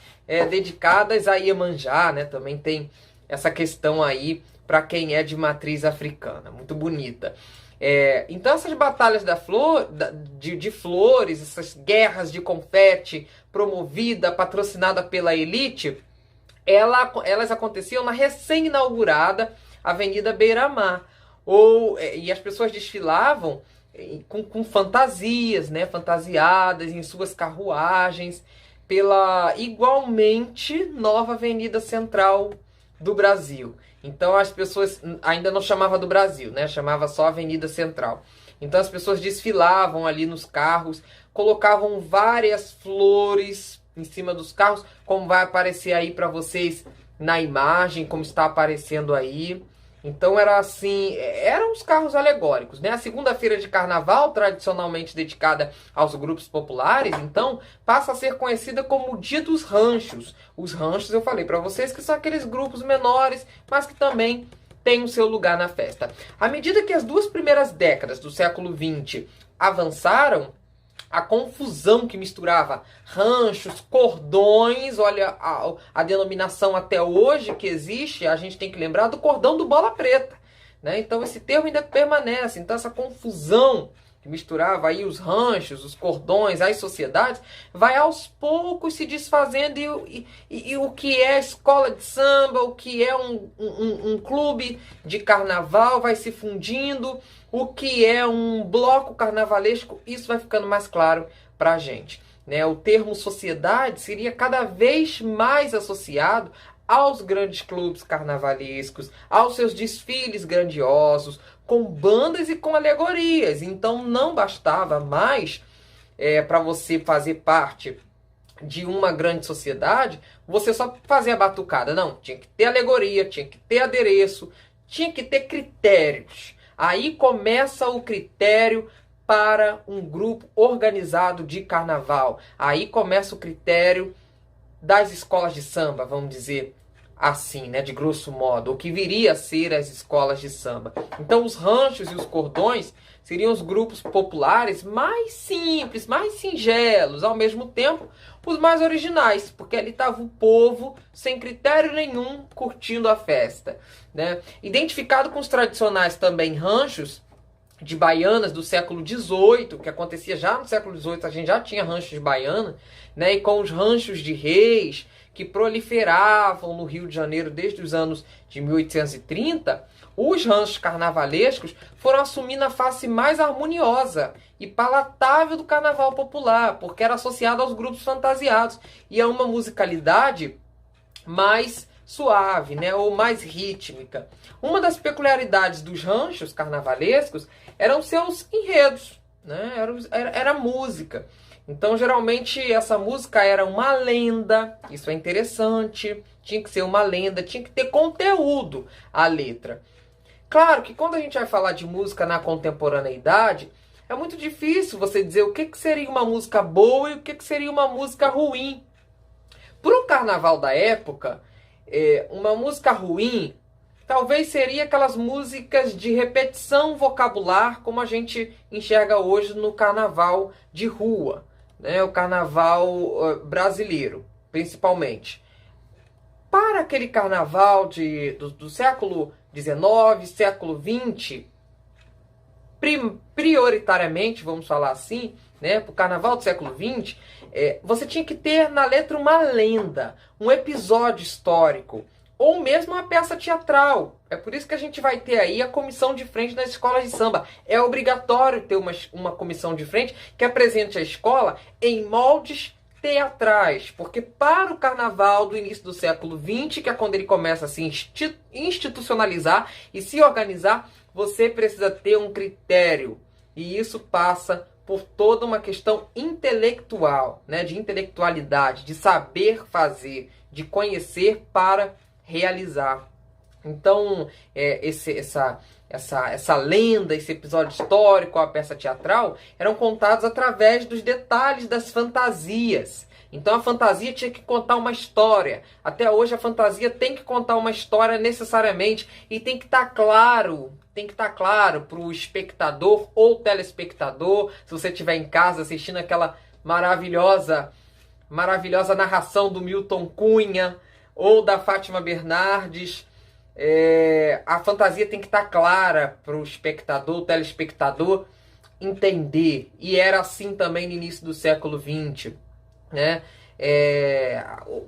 dedicadas a Iemanjá, né? Também tem essa questão aí para quem é de matriz africana, muito bonita. Então essas batalhas de flores, essas guerras de confete promovida, patrocinada pela elite, elas aconteciam na recém-inaugurada Avenida Beira-Mar. E as pessoas desfilavam com fantasias, né, fantasiadas em suas carruagens pela igualmente nova Avenida Central do Brasil. Então as pessoas ainda não chamava do Brasil, né? Chamava só Avenida Central. Então as pessoas desfilavam ali nos carros, colocavam várias flores em cima dos carros, como vai aparecer aí para vocês na imagem, como está aparecendo aí. Então era assim, eram os carros alegóricos, né? A segunda-feira de carnaval, tradicionalmente dedicada aos grupos populares, então passa a ser conhecida como o Dia dos Ranchos. Os ranchos, eu falei para vocês, que são aqueles grupos menores, mas que também têm o seu lugar na festa. À medida que as duas primeiras décadas do século XX avançaram, a confusão que misturava ranchos, cordões, olha a denominação até hoje que existe, a gente tem que lembrar do cordão do Bola Preta, né? Então esse termo ainda permanece. Então essa confusão que misturava aí os ranchos, os cordões, as sociedades, vai aos poucos se desfazendo, e o que é escola de samba, o que é um clube de carnaval vai se fundindo, o que é um bloco carnavalesco, isso vai ficando mais claro para a gente, né? O termo sociedade seria cada vez mais associado aos grandes clubes carnavalescos, aos seus desfiles grandiosos, com bandas e com alegorias. Então não bastava mais para você fazer parte de uma grande sociedade, você só fazer a batucada. Não, tinha que ter alegoria, tinha que ter adereço, tinha que ter critérios. Aí começa o critério para um grupo organizado de carnaval. Aí começa o critério das escolas de samba, vamos dizer assim, né, de grosso modo, o que viria a ser as escolas de samba. Então os ranchos e os cordões seriam os grupos populares mais simples, mais singelos, ao mesmo tempo os mais originais, porque ali estava o povo sem critério nenhum curtindo a festa, né? Identificado com os tradicionais também ranchos de baianas do século XVIII, que acontecia já no século XVIII, a gente já tinha ranchos de baiana, né? E com os ranchos de reis, que proliferavam no Rio de Janeiro desde os anos de 1830, os ranchos carnavalescos foram assumindo a face mais harmoniosa e palatável do carnaval popular, porque era associado aos grupos fantasiados e a uma musicalidade mais suave, né, ou mais rítmica. Uma das peculiaridades dos ranchos carnavalescos eram seus enredos, né, era música. Então, geralmente, essa música era uma lenda, isso é interessante, tinha que ser uma lenda, tinha que ter conteúdo a letra. Claro que quando a gente vai falar de música na contemporaneidade, é muito difícil você dizer o que seria uma música boa e o que seria uma música ruim. Para o carnaval da época, uma música ruim talvez seria aquelas músicas de repetição vocabular, como a gente enxerga hoje no carnaval de rua, né? O carnaval brasileiro, principalmente. Para aquele carnaval do século XIX, século XX, prioritariamente, vamos falar assim, né, para o carnaval do século XX, você tinha que ter na letra uma lenda, um episódio histórico, ou mesmo uma peça teatral. É por isso que a gente vai ter aí a comissão de frente nas escolas de samba. É obrigatório ter uma comissão de frente que apresente a escola em moldes teatrais, porque para o carnaval do início do século XX, que é quando ele começa a se institucionalizar e se organizar, você precisa ter um critério, e isso passa por toda uma questão intelectual, né, de intelectualidade, de saber fazer, de conhecer para realizar. Então, essa lenda, esse episódio histórico, a peça teatral, eram contados através dos detalhes das fantasias. Então a fantasia tinha que contar uma história. Até hoje a fantasia tem que contar uma história necessariamente e tem que estar claro para o espectador ou telespectador, se você estiver em casa assistindo aquela maravilhosa narração do Milton Cunha ou da Fátima Bernardes. A fantasia tem que estar clara para o espectador, o telespectador entender. E era assim também no início do século XX, né?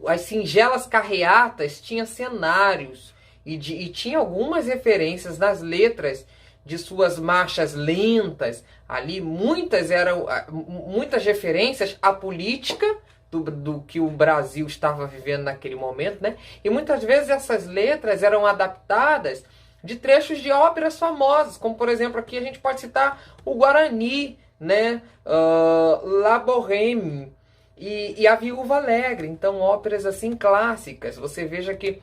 As singelas carreatas tinham cenários e tinha algumas referências nas letras de suas marchas lentas. Ali muitas referências à política do que o Brasil estava vivendo naquele momento, né? E muitas vezes essas letras eram adaptadas de trechos de óperas famosas, como por exemplo aqui a gente pode citar o Guarani, né? La Bohème e a Viúva Alegre. Então óperas assim clássicas. Você veja que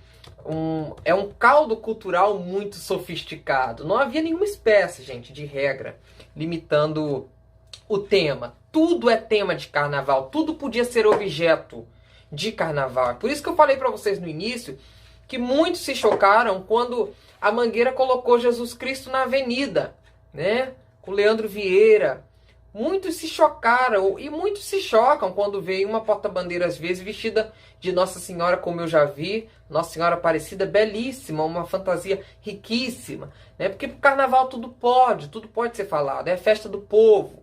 é um caldo cultural muito sofisticado. Não havia nenhuma espécie, gente, de regra limitando o tema. Tudo é tema de carnaval, tudo podia ser objeto de carnaval. Por isso que eu falei para vocês no início que muitos se chocaram quando a Mangueira colocou Jesus Cristo na avenida, né? Com Leandro Vieira. Muitos se chocaram e muitos se chocam quando veio uma porta-bandeira às vezes vestida de Nossa Senhora, como eu já vi, Nossa Senhora Aparecida, belíssima, uma fantasia riquíssima, né? Porque pro carnaval tudo pode ser falado, é a festa do povo,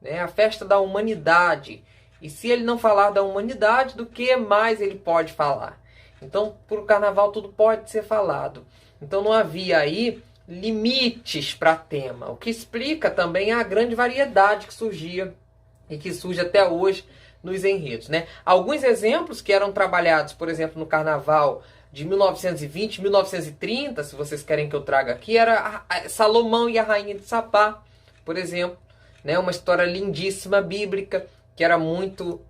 né? A festa da humanidade. E se ele não falar da humanidade, do que mais ele pode falar? Então, pro carnaval tudo pode ser falado. Então não havia aí limites para tema, o que explica também a grande variedade que surgia e que surge até hoje nos enredos, né? Alguns exemplos que eram trabalhados, por exemplo, no carnaval de 1920, 1930, se vocês querem que eu traga aqui, era Salomão e a Rainha de Sabá, por exemplo, né? Uma história lindíssima, bíblica, que era muito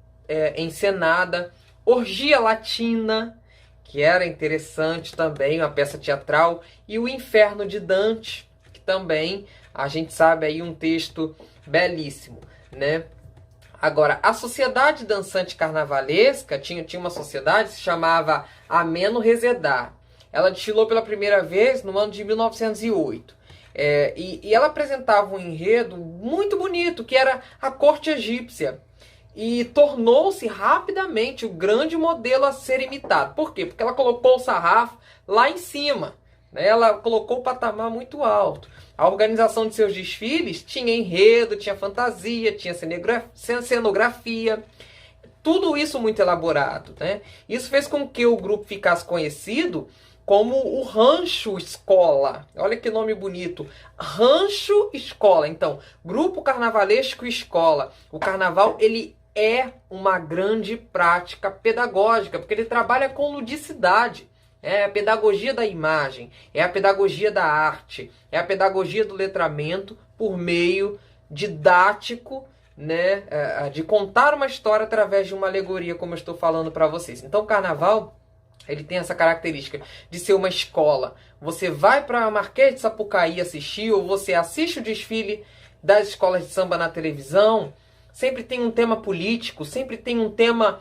encenada. Orgia Latina, que era interessante também, uma peça teatral, e O Inferno de Dante, que também a gente sabe aí um texto belíssimo, né? Agora, a Sociedade Dançante Carnavalesca tinha uma sociedade que se chamava Ameno Rezedá. Ela desfilou pela primeira vez no ano de 1908. E ela apresentava um enredo muito bonito, que era a corte egípcia. E tornou-se rapidamente o grande modelo a ser imitado. Por quê? Porque ela colocou o sarrafo lá em cima, né? Ela colocou o patamar muito alto. A organização de seus desfiles tinha enredo, tinha fantasia, tinha cenografia. Tudo isso muito elaborado, né? Isso fez com que o grupo ficasse conhecido como o Rancho Escola. Olha que nome bonito. Rancho Escola. Então, Grupo Carnavalesco Escola. O carnaval, ele é uma grande prática pedagógica, porque ele trabalha com ludicidade. É a pedagogia da imagem, é a pedagogia da arte, é a pedagogia do letramento por meio didático, né, de contar uma história através de uma alegoria, como eu estou falando para vocês. Então o carnaval, ele tem essa característica de ser uma escola. Você vai para Marquês de Sapucaí assistir, ou você assiste o desfile das escolas de samba na televisão, sempre tem um tema político, sempre tem um tema,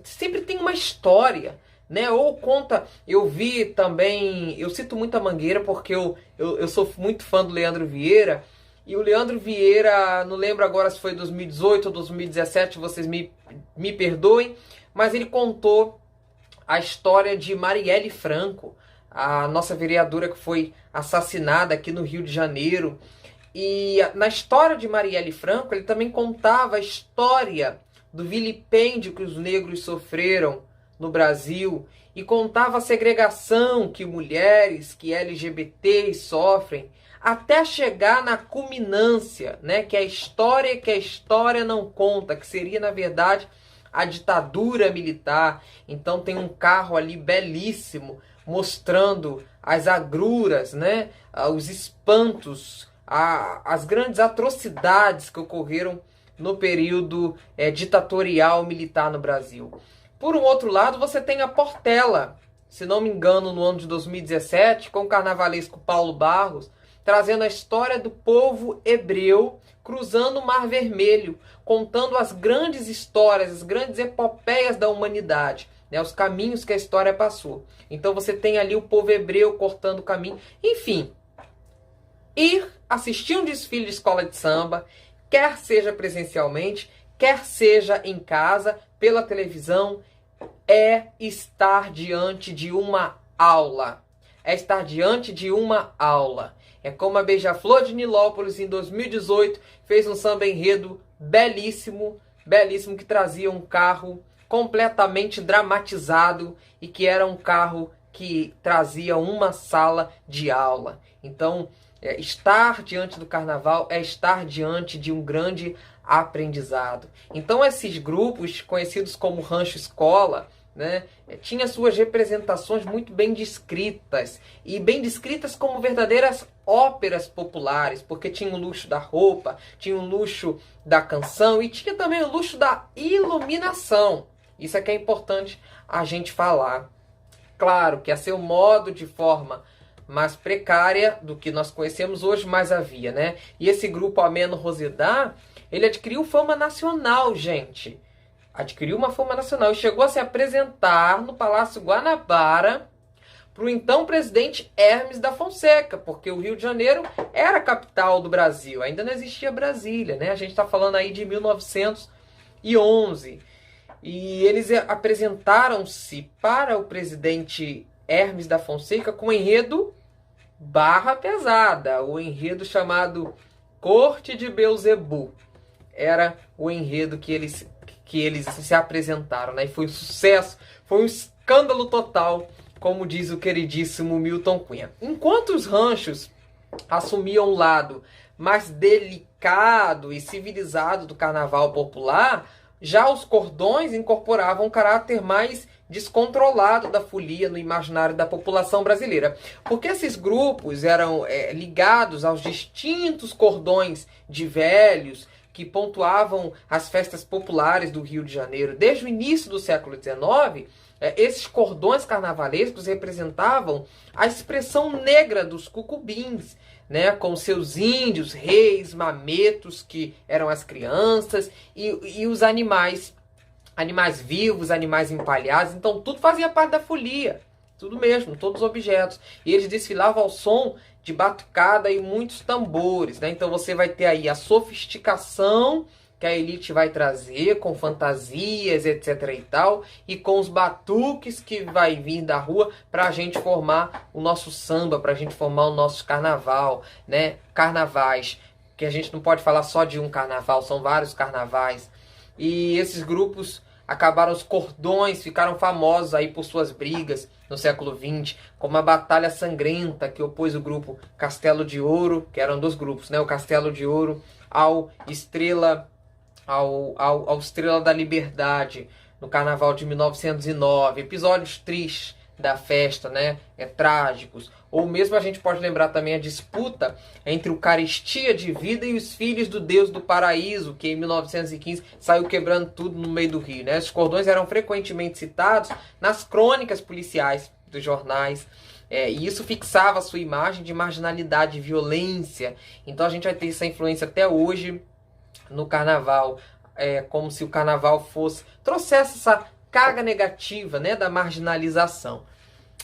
sempre tem uma história, né? Ou conta, eu vi também, eu cito muito a Mangueira porque eu sou muito fã do Leandro Vieira, e o Leandro Vieira, não lembro agora se foi 2018 ou 2017, vocês me perdoem, mas ele contou a história de Marielle Franco, a nossa vereadora que foi assassinada aqui no Rio de Janeiro. E na história de Marielle Franco, ele também contava a história do vilipêndio que os negros sofreram no Brasil, e contava a segregação que mulheres, que LGBTs sofrem, até chegar na culminância, né, que a história não conta, que seria, na verdade, a ditadura militar. Então tem um carro ali belíssimo, mostrando as agruras, né, os espantos, as grandes atrocidades que ocorreram no período ditatorial militar no Brasil. Por um outro lado, você tem a Portela, se não me engano, no ano de 2017, com o carnavalesco Paulo Barros, trazendo a história do povo hebreu cruzando o Mar Vermelho, contando as grandes histórias, as grandes epopeias da humanidade, né, os caminhos que a história passou. Então você tem ali o povo hebreu cortando o caminho. Enfim, ir assistir um desfile de escola de samba, quer seja presencialmente, quer seja em casa, pela televisão, é estar diante de uma aula. É estar diante de uma aula. É como a Beija-Flor de Nilópolis, em 2018, fez um samba enredo belíssimo, belíssimo, que trazia um carro completamente dramatizado e que era um carro que trazia uma sala de aula. Então, estar diante do carnaval é estar diante de um grande aprendizado. Então esses grupos, conhecidos como Rancho Escola, né, tinha suas representações muito bem descritas, e bem descritas como verdadeiras óperas populares, porque tinha o luxo da roupa, tinha o luxo da canção e tinha também o luxo da iluminação. Isso é que é importante a gente falar. Claro que a seu modo, de forma mais precária do que nós conhecemos hoje, mas havia, né? E esse grupo Ameno Rezedá, ele adquiriu fama nacional, gente. Adquiriu uma fama nacional e chegou a se apresentar no Palácio Guanabara para o então presidente Hermes da Fonseca, porque o Rio de Janeiro era a capital do Brasil, ainda não existia Brasília, né? A gente está falando aí de 1911. E eles apresentaram-se para o presidente Hermes da Fonseca com um enredo barra pesada, o enredo chamado Corte de Belzebu. Era o enredo que eles se apresentaram, né? E foi um sucesso, foi um escândalo total, como diz o queridíssimo Milton Cunha. Enquanto os ranchos assumiam um lado mais delicado e civilizado do carnaval popular, Já os cordões incorporavam um caráter mais descontrolado da folia no imaginário da população brasileira. Porque esses grupos eram ligados aos distintos cordões de velhos que pontuavam as festas populares do Rio de Janeiro. Desde o início do século XIX, esses cordões carnavalescos representavam a expressão negra dos cucubins, né, com seus índios, reis, mametos, que eram as crianças, e os animais vivos, animais empalhados. Então tudo fazia parte da folia, tudo mesmo, todos os objetos. E eles desfilavam ao som de batucada e muitos tambores, né? Então você vai ter aí a sofisticação que a elite vai trazer, com fantasias, etc e tal, e com os batuques que vai vir da rua para a gente formar o nosso samba, para a gente formar o nosso carnaval, né? Carnavais, que a gente não pode falar só de um carnaval, são vários carnavais. E esses grupos acabaram, os cordões ficaram famosos aí por suas brigas no século XX, como a Batalha Sangrenta, que opôs o grupo Castelo de Ouro, que eram dois grupos, né? O Castelo de Ouro ao Estrela da Liberdade, no Carnaval de 1909. Episódios tristes da festa, né? Trágicos. Ou mesmo a gente pode lembrar também a disputa entre o Carestia de Vida e os Filhos do Deus do Paraíso, que em 1915 saiu quebrando tudo no meio do Rio, né? Os cordões eram frequentemente citados nas crônicas policiais dos jornais, e isso fixava a sua imagem de marginalidade e violência. Então a gente vai ter essa influência até hoje no carnaval, como se o carnaval trouxesse essa carga negativa, né, da marginalização.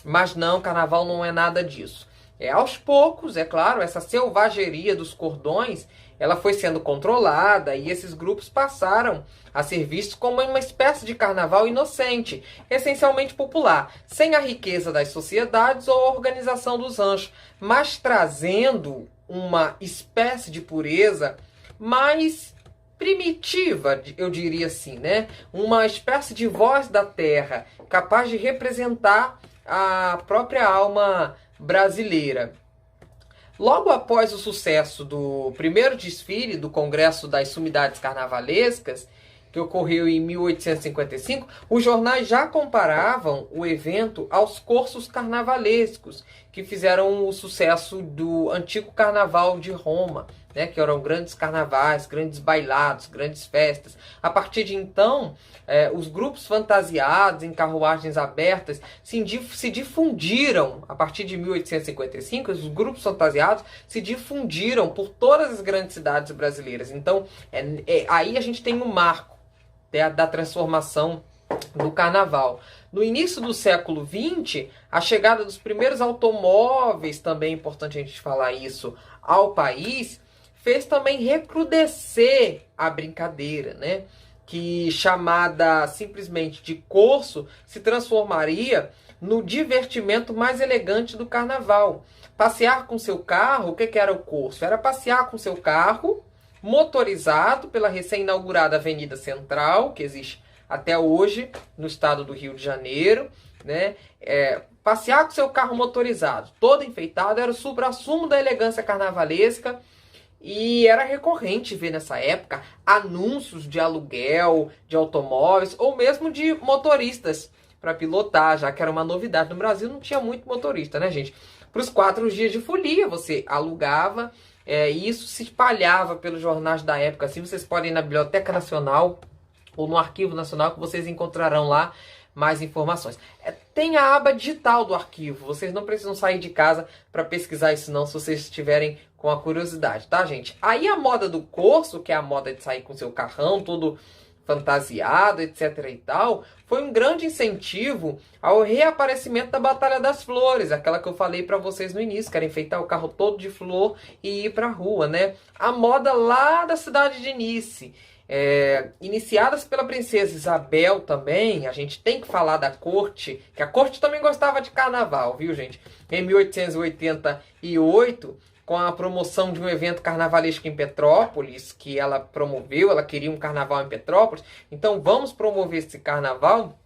Mas não, carnaval não é nada disso. Aos poucos, é claro, essa selvageria dos cordões, ela foi sendo controlada e esses grupos passaram a ser vistos como uma espécie de carnaval inocente, essencialmente popular, sem a riqueza das sociedades ou a organização dos ranchos, mas trazendo uma espécie de pureza mais primitiva, eu diria assim, né? Uma espécie de voz da terra, capaz de representar a própria alma brasileira. Logo após o sucesso do primeiro desfile do Congresso das Sumidades Carnavalescas, que ocorreu em 1855, os jornais já comparavam o evento aos cursos carnavalescos, que fizeram o sucesso do antigo carnaval de Roma, né, que eram grandes carnavais, grandes bailados, grandes festas. A partir de então, os grupos fantasiados em carruagens abertas se difundiram. A partir de 1855, os grupos fantasiados se difundiram por todas as grandes cidades brasileiras. Então, aí a gente tem um marco da transformação do carnaval. No início do século XX, a chegada dos primeiros automóveis, também é importante a gente falar isso, ao país, fez também recrudescer a brincadeira, né? Que, chamada simplesmente de corso, se transformaria no divertimento mais elegante do carnaval. Passear com seu carro, o que era o corso? Era passear com seu carro motorizado pela recém-inaugurada Avenida Central, que existe até hoje no estado do Rio de Janeiro, né? Passear com seu carro motorizado, todo enfeitado, era o suprassumo da elegância carnavalesca. E era recorrente ver nessa época anúncios de aluguel de automóveis ou mesmo de motoristas para pilotar, já que era uma novidade. No Brasil não tinha muito motorista, né, gente? Para os 4 dias de folia você alugava, e isso se espalhava pelos jornais da época. Assim, vocês podem ir na Biblioteca Nacional ou no Arquivo Nacional, que vocês encontrarão lá mais informações. Tem a aba digital do arquivo, vocês não precisam sair de casa para pesquisar isso não, se vocês estiverem com a curiosidade, tá, gente? Aí a moda do corso, que é a moda de sair com seu carrão todo fantasiado, etc e tal, foi um grande incentivo ao reaparecimento da Batalha das Flores, aquela que eu falei para vocês no início, que era enfeitar o carro todo de flor e ir pra rua, né? A moda lá da cidade de Nice. Iniciadas pela princesa Isabel também, a gente tem que falar da corte, que a corte também gostava de carnaval, viu, gente? Em 1888, com a promoção de um evento carnavalesco em Petrópolis, que ela promoveu, ela queria um carnaval em Petrópolis, então vamos promover esse carnaval.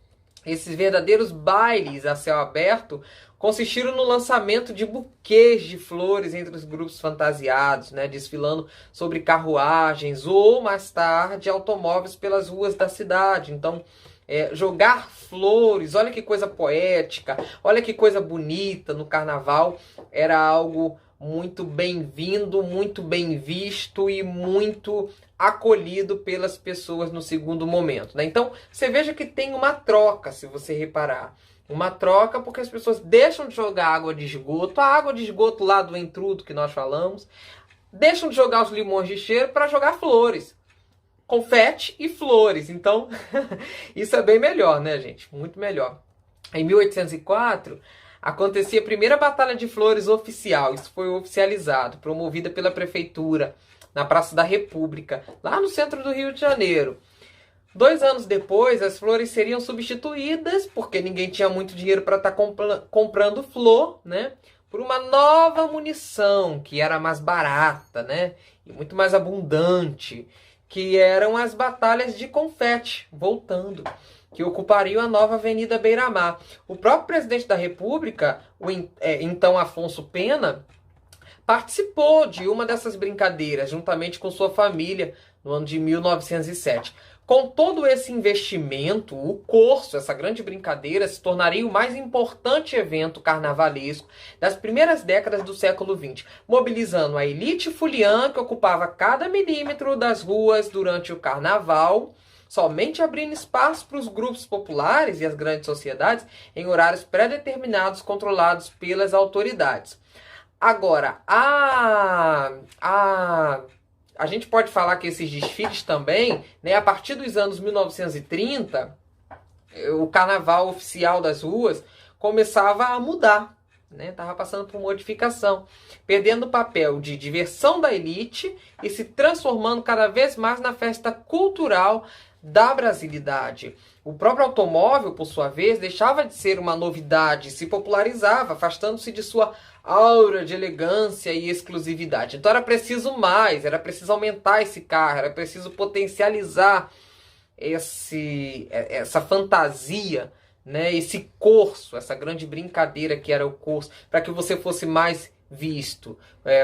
Esses verdadeiros bailes a céu aberto consistiram no lançamento de buquês de flores entre os grupos fantasiados, né, desfilando sobre carruagens ou, mais tarde, automóveis pelas ruas da cidade. Então, jogar flores, olha que coisa poética, olha que coisa bonita no carnaval, era algo muito bem-vindo, muito bem visto e muito acolhido pelas pessoas no segundo momento, né? Então, você veja que tem uma troca, se você reparar. Uma troca porque as pessoas deixam de jogar água de esgoto, a água de esgoto lá do entrudo que nós falamos, deixam de jogar os limões de cheiro para jogar flores. Confete e flores. Então, isso é bem melhor, né, gente? Muito melhor. Em 1804, acontecia a primeira Batalha de Flores oficial. Isso foi oficializado, promovida pela prefeitura, na Praça da República, lá no centro do Rio de Janeiro. 2 anos depois, as flores seriam substituídas, porque ninguém tinha muito dinheiro para estar comprando flor, né? Por uma nova munição, que era mais barata, né? E muito mais abundante, que eram as batalhas de confete, voltando, que ocupariam a nova Avenida Beira-Mar. O próprio presidente da República, então Afonso Pena, participou de uma dessas brincadeiras, juntamente com sua família, no ano de 1907. Com todo esse investimento, o Corso, essa grande brincadeira, se tornaria o mais importante evento carnavalesco das primeiras décadas do século XX, mobilizando a elite fuliã que ocupava cada milímetro das ruas durante o carnaval, somente abrindo espaço para os grupos populares e as grandes sociedades em horários pré-determinados controlados pelas autoridades. Agora, a gente pode falar que esses desfiles também, né, a partir dos anos 1930, o carnaval oficial das ruas começava a mudar, né? Estava passando por modificação, perdendo o papel de diversão da elite e se transformando cada vez mais na festa cultural da brasilidade. O próprio automóvel, por sua vez, deixava de ser uma novidade, se popularizava, afastando-se de sua aura de elegância e exclusividade. Então era preciso mais, era preciso aumentar esse carro, era preciso potencializar essa fantasia, né, esse corso, essa grande brincadeira que era o corso, para que você fosse mais visto.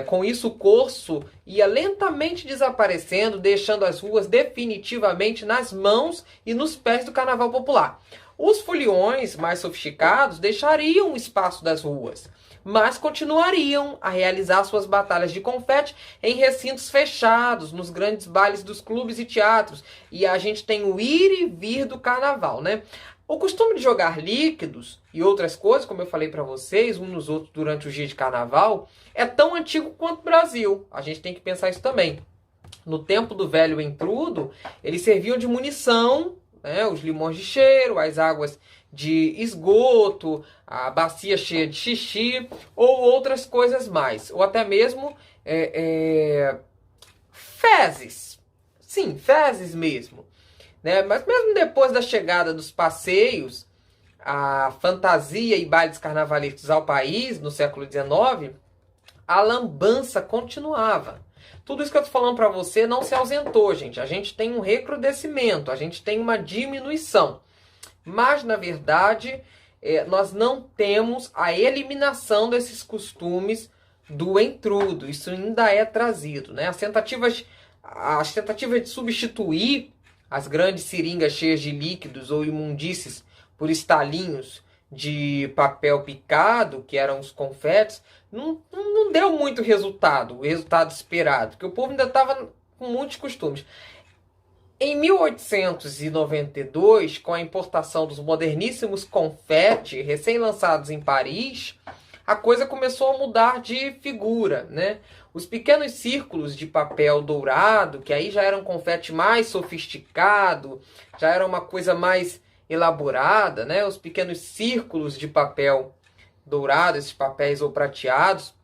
Com isso, o corso ia lentamente desaparecendo, deixando as ruas definitivamente nas mãos e nos pés do carnaval popular. Os foliões mais sofisticados deixariam o espaço das ruas, mas continuariam a realizar suas batalhas de confete em recintos fechados, nos grandes bailes dos clubes e teatros. E a gente tem o ir e vir do carnaval, né? O costume de jogar líquidos e outras coisas, como eu falei para vocês, uns nos outros durante o dia de carnaval, é tão antigo quanto o Brasil. A gente tem que pensar isso também. No tempo do velho entrudo, eles serviam de munição, né, os limões de cheiro, as águas de esgoto, a bacia cheia de xixi, ou outras coisas mais. Ou até mesmo fezes. Sim, fezes mesmo. Né? Mas mesmo depois da chegada dos passeios, a fantasia e bailes carnavalescos ao país, no século XIX, a lambança continuava. Tudo isso que eu estou falando para você não se ausentou, gente. A gente tem um recrudescimento, a gente tem uma diminuição. Mas, na verdade, nós não temos a eliminação desses costumes do entrudo. Isso ainda é trazido, né? As tentativas de substituir as grandes seringas cheias de líquidos ou imundícies por estalinhos de papel picado, que eram os confetes, não deu muito resultado, o resultado esperado, porque o povo ainda estava com muitos costumes. Em 1892, com a importação dos moderníssimos confetes recém-lançados em Paris, a coisa começou a mudar de figura, né? Os pequenos círculos de papel dourado, que aí já era um confete mais sofisticado, já era uma coisa mais elaborada, né? Os pequenos círculos de papel dourado, esses papéis ou prateados,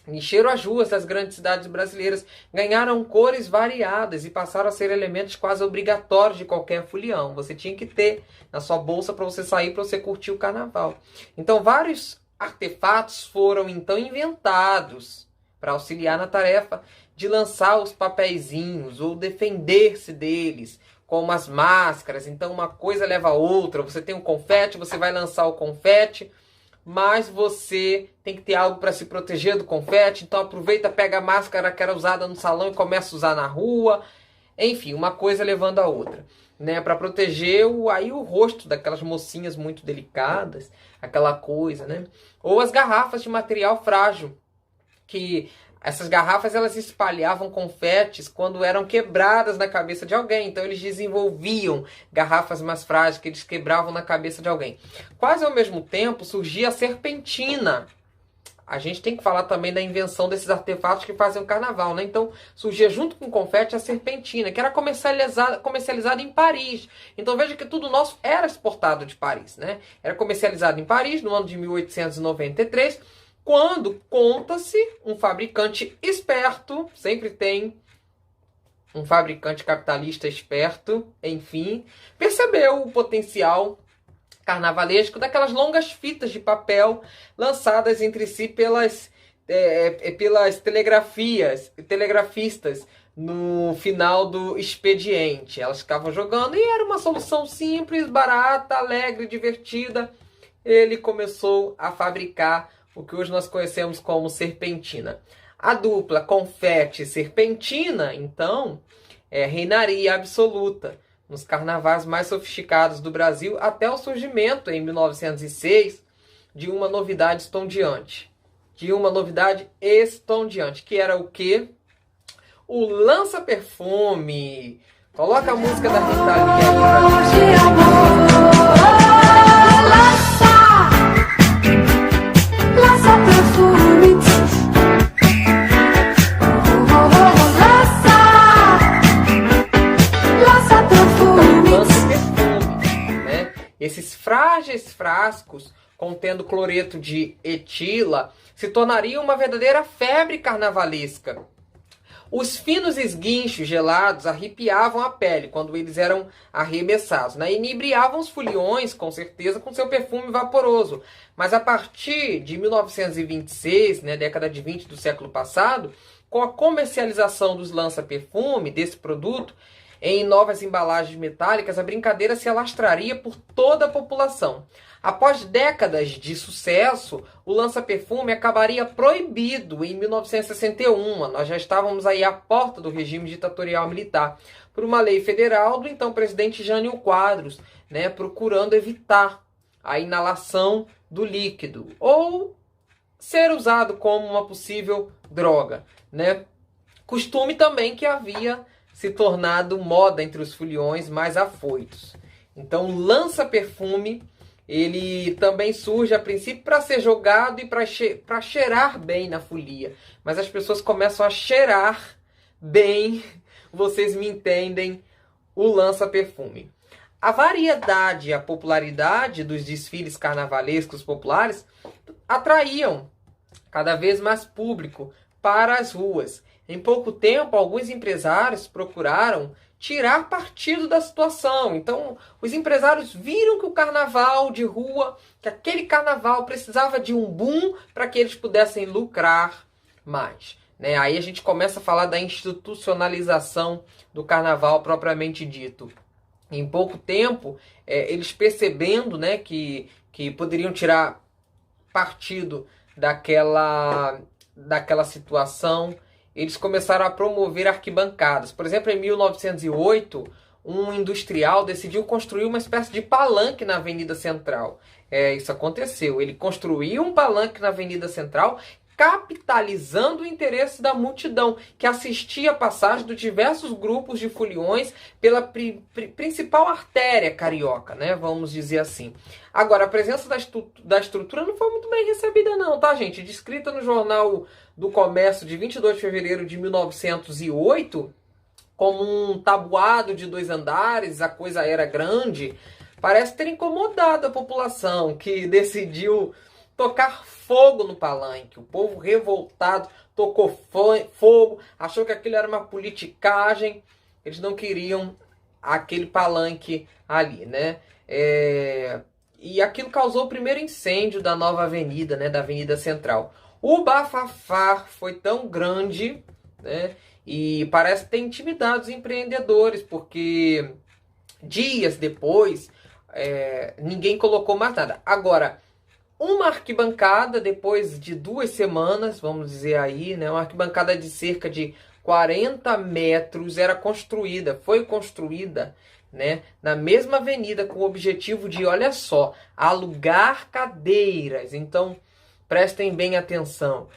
encheram as ruas das grandes cidades brasileiras, ganharam cores variadas e passaram a ser elementos quase obrigatórios de qualquer folião. Você tinha que ter na sua bolsa para você sair, para você curtir o carnaval. Então, vários artefatos foram então inventados para auxiliar na tarefa de lançar os papeizinhos ou defender-se deles como as máscaras. Então uma coisa leva a outra. Você tem um confete, você vai lançar o confete, mas você tem que ter algo para se proteger do confete. Então aproveita, pega a máscara que era usada no salão e começa a usar na rua. Enfim, uma coisa levando a outra, né? Para proteger o rosto daquelas mocinhas muito delicadas, aquela coisa, né? Ou as garrafas de material frágil, que essas garrafas elas espalhavam confetes quando eram quebradas na cabeça de alguém. Então eles desenvolviam garrafas mais frágeis que eles quebravam na cabeça de alguém. Quase ao mesmo tempo surgia a serpentina. A gente tem que falar também da invenção desses artefatos que fazem o carnaval, né? Então surgia junto com o confete a serpentina, que era comercializada em Paris. Então veja que tudo nosso era exportado de Paris, né? Era comercializado em Paris no ano de 1893, quando conta-se um fabricante esperto, sempre tem um fabricante capitalista esperto, enfim, percebeu o potencial carnavalesco daquelas longas fitas de papel lançadas entre si pelas telegrafistas no final do expediente. Elas ficavam jogando e era uma solução simples, barata, alegre, divertida. Ele começou a fabricar o que hoje nós conhecemos como serpentina. A dupla confete e serpentina, então, reinaria absoluta nos carnavais mais sofisticados do Brasil, até o surgimento, em 1906, de uma novidade estonteante. Que era o quê? O lança-perfume. Coloca a música da Rita Lee aí pra gente. Lança-perfume. Esses frágeis frascos contendo cloreto de etila se tornariam uma verdadeira febre carnavalesca. Os finos esguinchos gelados arrepiavam a pele quando eles eram arremessados, né? Inebriavam os foliões, com certeza, com seu perfume vaporoso. Mas a partir de 1926, né, década de 20 do século passado, com a comercialização dos lança-perfume, desse produto, em novas embalagens metálicas, a brincadeira se alastraria por toda a população. Após décadas de sucesso, o lança-perfume acabaria proibido em 1961. Nós já estávamos aí à porta do regime ditatorial militar, por uma lei federal do então presidente Jânio Quadros, né, procurando evitar a inalação do líquido ou ser usado como uma possível droga, né? Costume também que havia se tornado moda entre os foliões mais afoitos. Então, o lança-perfume, ele também surge a princípio para ser jogado e para cheirar bem na folia. Mas as pessoas começam a cheirar bem, vocês me entendem, o lança-perfume. A variedade e a popularidade dos desfiles carnavalescos populares atraíam cada vez mais público para as ruas. Em pouco tempo, alguns empresários procuraram tirar partido da situação. Então, os empresários viram que o carnaval de rua, que aquele carnaval precisava de um boom para que eles pudessem lucrar mais, né? Aí a gente começa a falar da institucionalização do carnaval propriamente dito. Em pouco tempo, eles percebendo, né, que poderiam tirar partido daquela situação, eles começaram a promover arquibancadas. Por exemplo, em 1908, um industrial decidiu construir uma espécie de palanque na Avenida Central. Isso aconteceu. Ele construiu um palanque na Avenida Central, capitalizando o interesse da multidão, que assistia a passagem de diversos grupos de foliões pela principal artéria carioca, né? Vamos dizer assim. Agora, a presença da estrutura não foi muito bem recebida não, tá, gente? Descrita no Jornal do Comércio de 22 de fevereiro de 1908, como um tabuado de 2 andares, a coisa era grande, parece ter incomodado a população, que decidiu tocar fogo no palanque. O povo revoltado tocou fogo, achou que aquilo era uma politicagem, eles não queriam aquele palanque ali, né? E aquilo causou o primeiro incêndio da nova avenida, né, da Avenida Central. O bafafá foi tão grande, né, e parece ter intimidado os empreendedores, porque dias depois, ninguém colocou mais nada. Agora, uma arquibancada, depois de 2 semanas, vamos dizer aí, né, uma arquibancada de cerca de 40 metros foi construída, né, na mesma avenida com o objetivo de, olha só, alugar cadeiras. Então, prestem bem atenção.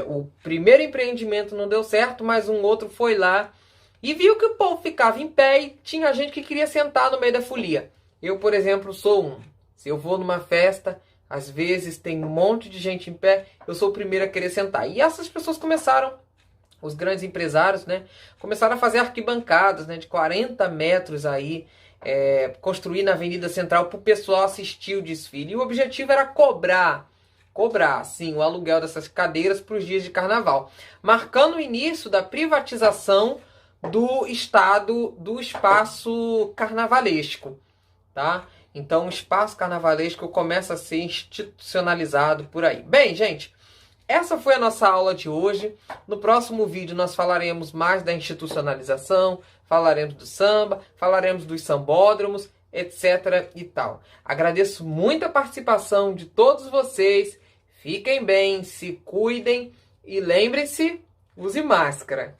O primeiro empreendimento não deu certo, mas um outro foi lá e viu que o povo ficava em pé e tinha gente que queria sentar no meio da folia. Eu, por exemplo, sou um. Se eu vou numa festa, às vezes tem um monte de gente em pé, eu sou o primeiro a querer sentar. E essas pessoas começaram, os grandes empresários, né, começaram a fazer arquibancadas, né, de 40 metros aí, construir na Avenida Central para o pessoal assistir o desfile. E o objetivo era cobrar, sim, o aluguel dessas cadeiras para os dias de carnaval, marcando o início da privatização do espaço carnavalesco, tá? Então o espaço carnavalesco começa a ser institucionalizado por aí. Bem, gente, essa foi a nossa aula de hoje. No próximo vídeo nós falaremos mais da institucionalização, falaremos do samba, falaremos dos sambódromos, etc. e tal. Agradeço muito a participação de todos vocês. Fiquem bem, se cuidem e lembrem-se, use máscara.